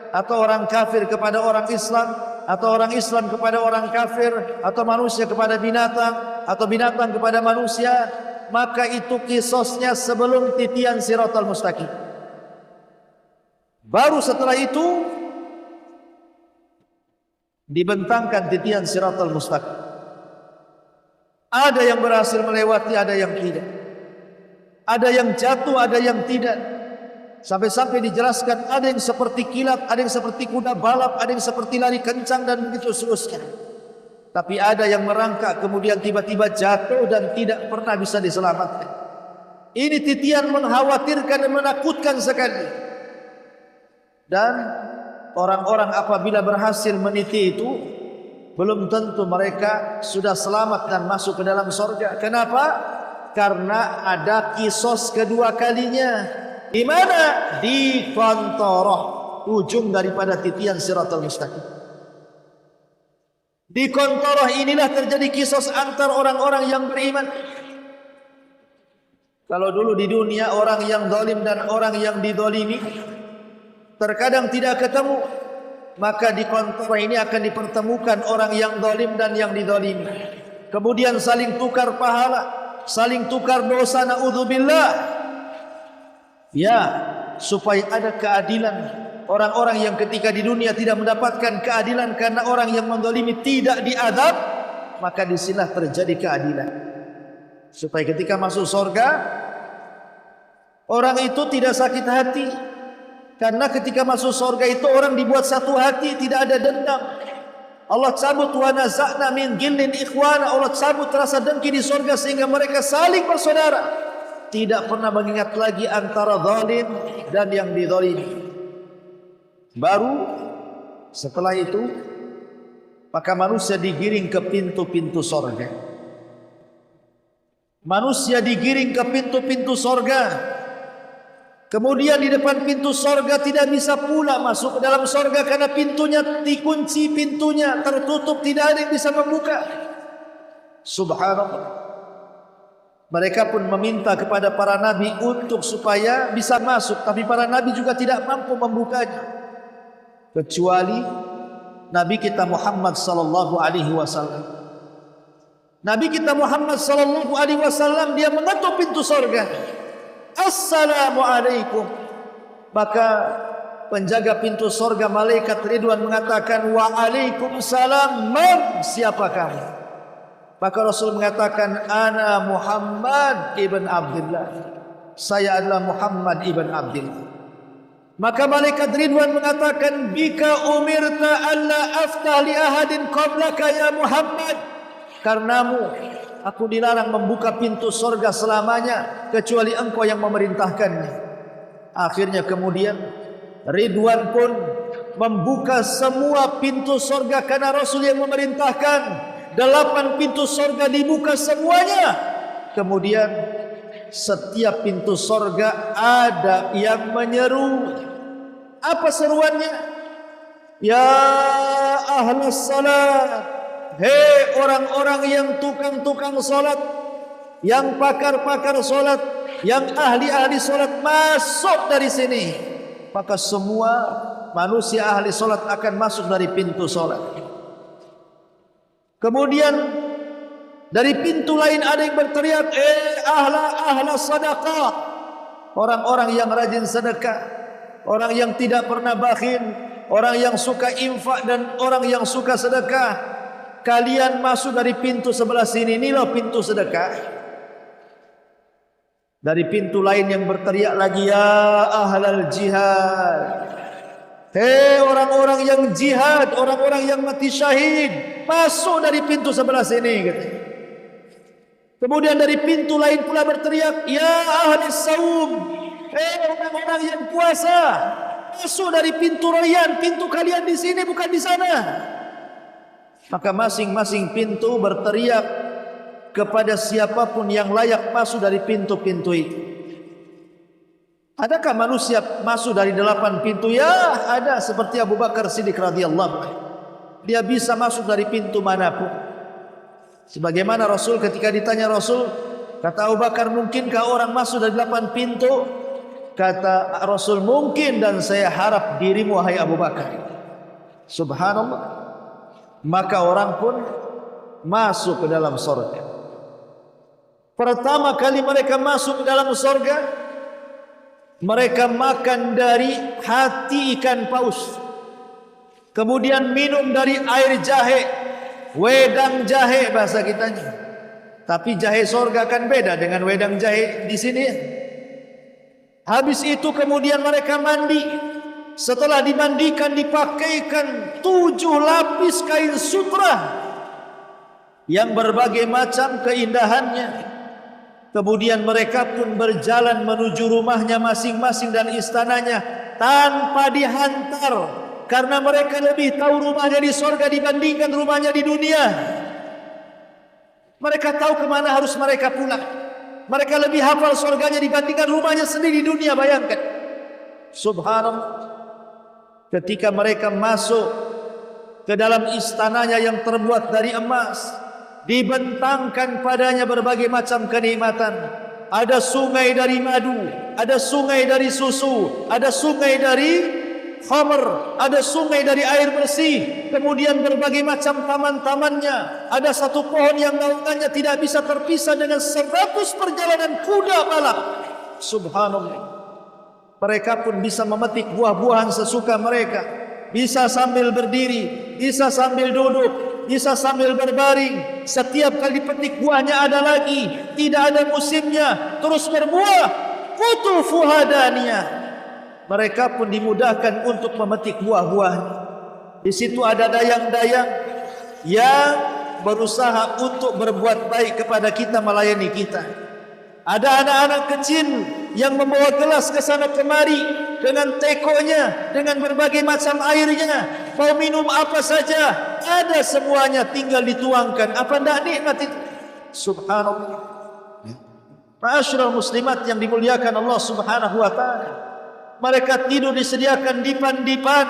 atau orang kafir kepada orang Islam, atau orang Islam kepada orang kafir, atau manusia kepada binatang, atau binatang kepada manusia, maka itu qisasnya sebelum titian Siratal Mustaqim. Baru setelah itu dibentangkan titian Siratal Mustaqim. Ada yang berhasil melewati, ada yang tidak. Ada yang jatuh, ada yang tidak. Sampai-sampai dijelaskan ada yang seperti kilat, ada yang seperti kuda balap, ada yang seperti lari kencang dan begitu seterusnya. Tapi ada yang merangkak kemudian tiba-tiba jatuh dan tidak pernah bisa diselamatkan. Ini titian mengkhawatirkan dan menakutkan sekali. Dan orang-orang apabila berhasil meniti itu, belum tentu mereka sudah selamat dan masuk ke dalam surga. Kenapa? Karena ada kisos kedua kalinya. Di mana? Di Qantharah, ujung daripada titian Siratal Mustaqim. Di Qantharah inilah terjadi kisos antar orang-orang yang beriman. Kalau dulu di dunia orang yang zalim dan orang yang dizalimi terkadang tidak ketemu, maka di Qantharah ini akan dipertemukan orang yang zalim dan yang dizalimi. Kemudian saling tukar pahala, saling tukar dosa, naudzubillah. Ya, supaya ada keadilan. Orang-orang yang ketika di dunia tidak mendapatkan keadilan karena orang yang menzalimi tidak diadab, maka disinilah terjadi keadilan. Supaya ketika masuk surga, orang itu tidak sakit hati. Karena ketika masuk surga itu orang dibuat satu hati, tidak ada dendam. Allah cabut wa naza'na min ghillin ikhwana. Allah cabut rasa dengki di surga sehingga mereka saling bersaudara. Tidak pernah mengingat lagi antara zalim dan yang dizalimi. Baru setelah itu maka manusia digiring ke pintu-pintu surga. Manusia digiring ke pintu-pintu surga. Kemudian di depan pintu surga tidak bisa pula masuk ke dalam surga karena pintunya dikunci, pintunya tertutup, tidak ada yang bisa membuka. Subhanallah. Mereka pun meminta kepada para nabi untuk supaya bisa masuk, tapi para nabi juga tidak mampu membukanya. Kecuali Nabi kita Muhammad sallallahu alaihi wasallam. Nabi kita Muhammad sallallahu alaihi wasallam dia mengetuk pintu surga. Assalamualaikum. Maka penjaga pintu surga malaikat Ridwan mengatakan waalaikumsalam, man, siapa kamu? Maka Rasul mengatakan ana Muhammad ibn Abdullah, saya adalah Muhammad ibn Abdullah. Maka malaikat Ridwan mengatakan bika umirta alla aftah li ahadin qablaka ya Muhammad, karenamu aku dilarang membuka pintu surga selamanya kecuali engkau yang memerintahkannya. Akhirnya kemudian Ridwan pun membuka semua pintu surga karena Rasul yang memerintahkan. 8 pintu surga dibuka semuanya. Kemudian setiap pintu surga ada yang menyeru. Apa seruannya? Ya ahlas salat, hei orang-orang yang tukang-tukang salat, yang pakar-pakar salat, yang ahli-ahli salat, masuk dari sini. Maka semua manusia ahli salat akan masuk dari pintu salat. Kemudian dari pintu lain ada yang berteriak, ahla sadaqah, orang-orang yang rajin sedekah, orang yang tidak pernah bakhil, orang yang suka infak dan orang yang suka sedekah, kalian masuk dari pintu sebelah sini, inilah pintu sedekah. Dari pintu lain yang berteriak lagi, ya ahlal jihad, hei orang-orang yang jihad, orang-orang yang mati syahid, masuk dari pintu sebelah sini. Kemudian dari pintu lain pula berteriak, ya ahli saum, hei orang-orang yang puasa, masuk dari pintu Rayyan, pintu kalian di sini bukan di sana. Maka masing-masing pintu berteriak kepada siapapun yang layak masuk dari pintu-pintu itu. Adakah manusia masuk dari 8 pintu? Ya, ada, seperti Abu Bakar Siddiq radhiyallahu anhu. Dia bisa masuk dari pintu manapun. Sebagaimana Rasul ketika ditanya Rasul, kata Abu Bakar, mungkinkah orang masuk dari 8 pintu? Kata Rasul, mungkin, dan saya harap dirimu wahai Abu Bakar. Subhanallah. Maka orang pun masuk ke dalam surga. Pertama kali mereka masuk ke dalam surga, mereka makan dari hati ikan paus, kemudian minum dari air jahe, wedang jahe bahasa kitanya. Tapi jahe surga kan beda dengan wedang jahe di sini. Habis itu kemudian mereka mandi. Setelah dimandikan, dipakaikan 7 lapis kain sutra yang berbagai macam keindahannya. Kemudian mereka pun berjalan menuju rumahnya masing-masing dan istananya tanpa dihantar, karena mereka lebih tahu rumahnya di surga dibandingkan rumahnya di dunia. Mereka tahu kemana harus mereka pulang. Mereka lebih hafal surganya dibandingkan rumahnya sendiri di dunia. Bayangkan, subhanallah. Ketika mereka masuk ke dalam istananya yang terbuat dari emas, dibentangkan padanya berbagai macam kenikmatan. Ada sungai dari madu, ada sungai dari susu, ada sungai dari khamr, ada sungai dari air bersih, kemudian berbagai macam taman-tamannya. Ada satu pohon yang daunnya tidak bisa terpisah dengan 100 perjalanan kuda balap. Subhanallah. Mereka pun bisa memetik buah-buahan sesuka mereka, bisa sambil berdiri, bisa sambil duduk, bisa sambil berbaring. Setiap kali petik buahnya ada lagi, tidak ada musimnya, terus berbuah. Qutufuha daniyah. Mereka pun dimudahkan untuk memetik buah-buahnya. Di situ ada dayang-dayang yang berusaha untuk berbuat baik kepada kita, melayani kita. Ada anak-anak kecil yang membawa gelas ke sana kemari dengan tekonya, dengan berbagai macam airnya. Mau minum apa saja, ada semuanya, tinggal dituangkan. Apa tidak nikmat itu? Subhanallah. Ma'asyiral muslimat yang dimuliakan Allah Subhanahu wa taala. Mereka tidur disediakan dipan-dipan.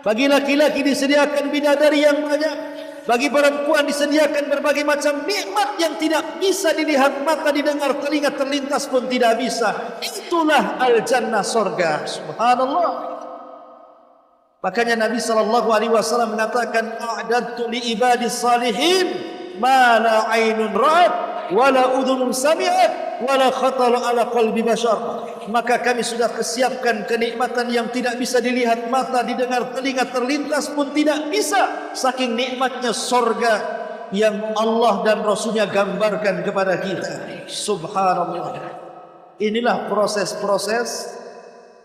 Bagi laki-laki disediakan bidadari yang banyak. Bagi perempuan disediakan berbagai macam nikmat yang tidak bisa dilihat mata, didengar telinga, terlintas pun tidak bisa. Itulah al-jannah, surga. Subhanallah. Makanya Nabi SAW mengatakan, a'dadtu li ibadis salihin ma la ainun ra'at wa la udhunun sami'at wa la khatala ala qalbi bashar. Maka kami sudah kesiapkan kenikmatan yang tidak bisa dilihat mata, didengar telinga, terlintas pun tidak bisa. Saking nikmatnya surga yang Allah dan Rasulnya gambarkan kepada kita. Subhanallah. Inilah proses-proses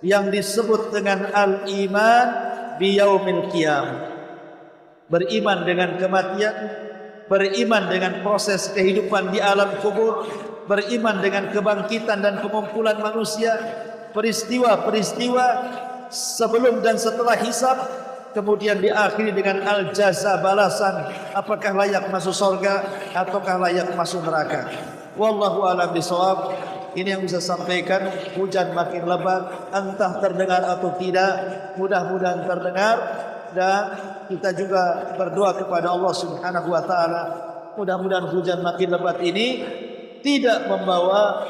yang disebut dengan al-iman biyaumil qiyamah. Beriman dengan kematian, beriman dengan proses kehidupan di alam kubur, beriman dengan kebangkitan dan pengumpulan manusia, peristiwa-peristiwa sebelum dan setelah hisab, kemudian diakhiri dengan al-jaza, balasan, apakah layak masuk surga ataukah layak masuk neraka. Wallahu a'lam bishawab. Ini yang bisa sampaikan. Hujan makin lebat, entah terdengar atau tidak, mudah-mudahan terdengar. Dan kita juga berdoa kepada Allah Subhanahu wa taala, mudah-mudahan hujan makin lebat ini tidak membawa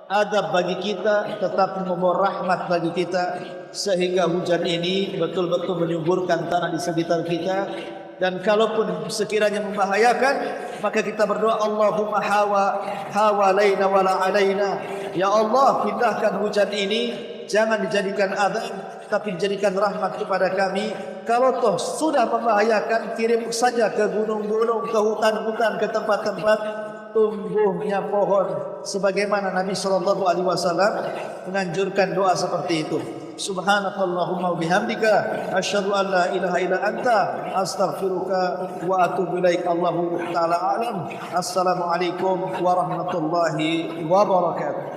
adab bagi kita, tetapi membawa rahmat bagi kita, sehingga hujan ini betul-betul menyuburkan tanah di sekitar kita. Dan kalaupun sekiranya membahayakan, maka kita berdoa, Allahumma hawa alaina wala alaina. Ya Allah, pindahkan hujan ini, jangan dijadikan adab, tapi dijadikan rahmat kepada kami. Kalau toh sudah membahayakan, kirim saja ke gunung-gunung, ke hutan-hutan, ke tempat-tempat tumbuhnya pohon, sebagaimana Nabi SAW menganjurkan doa seperti itu. Subhanakallahumma wa bihamdika asyhadu an la ilaha illa anta astaghfiruka wa atubu ilaik. Allahu ta'ala alam. Assalamualaikum warahmatullahi wabarakatuh.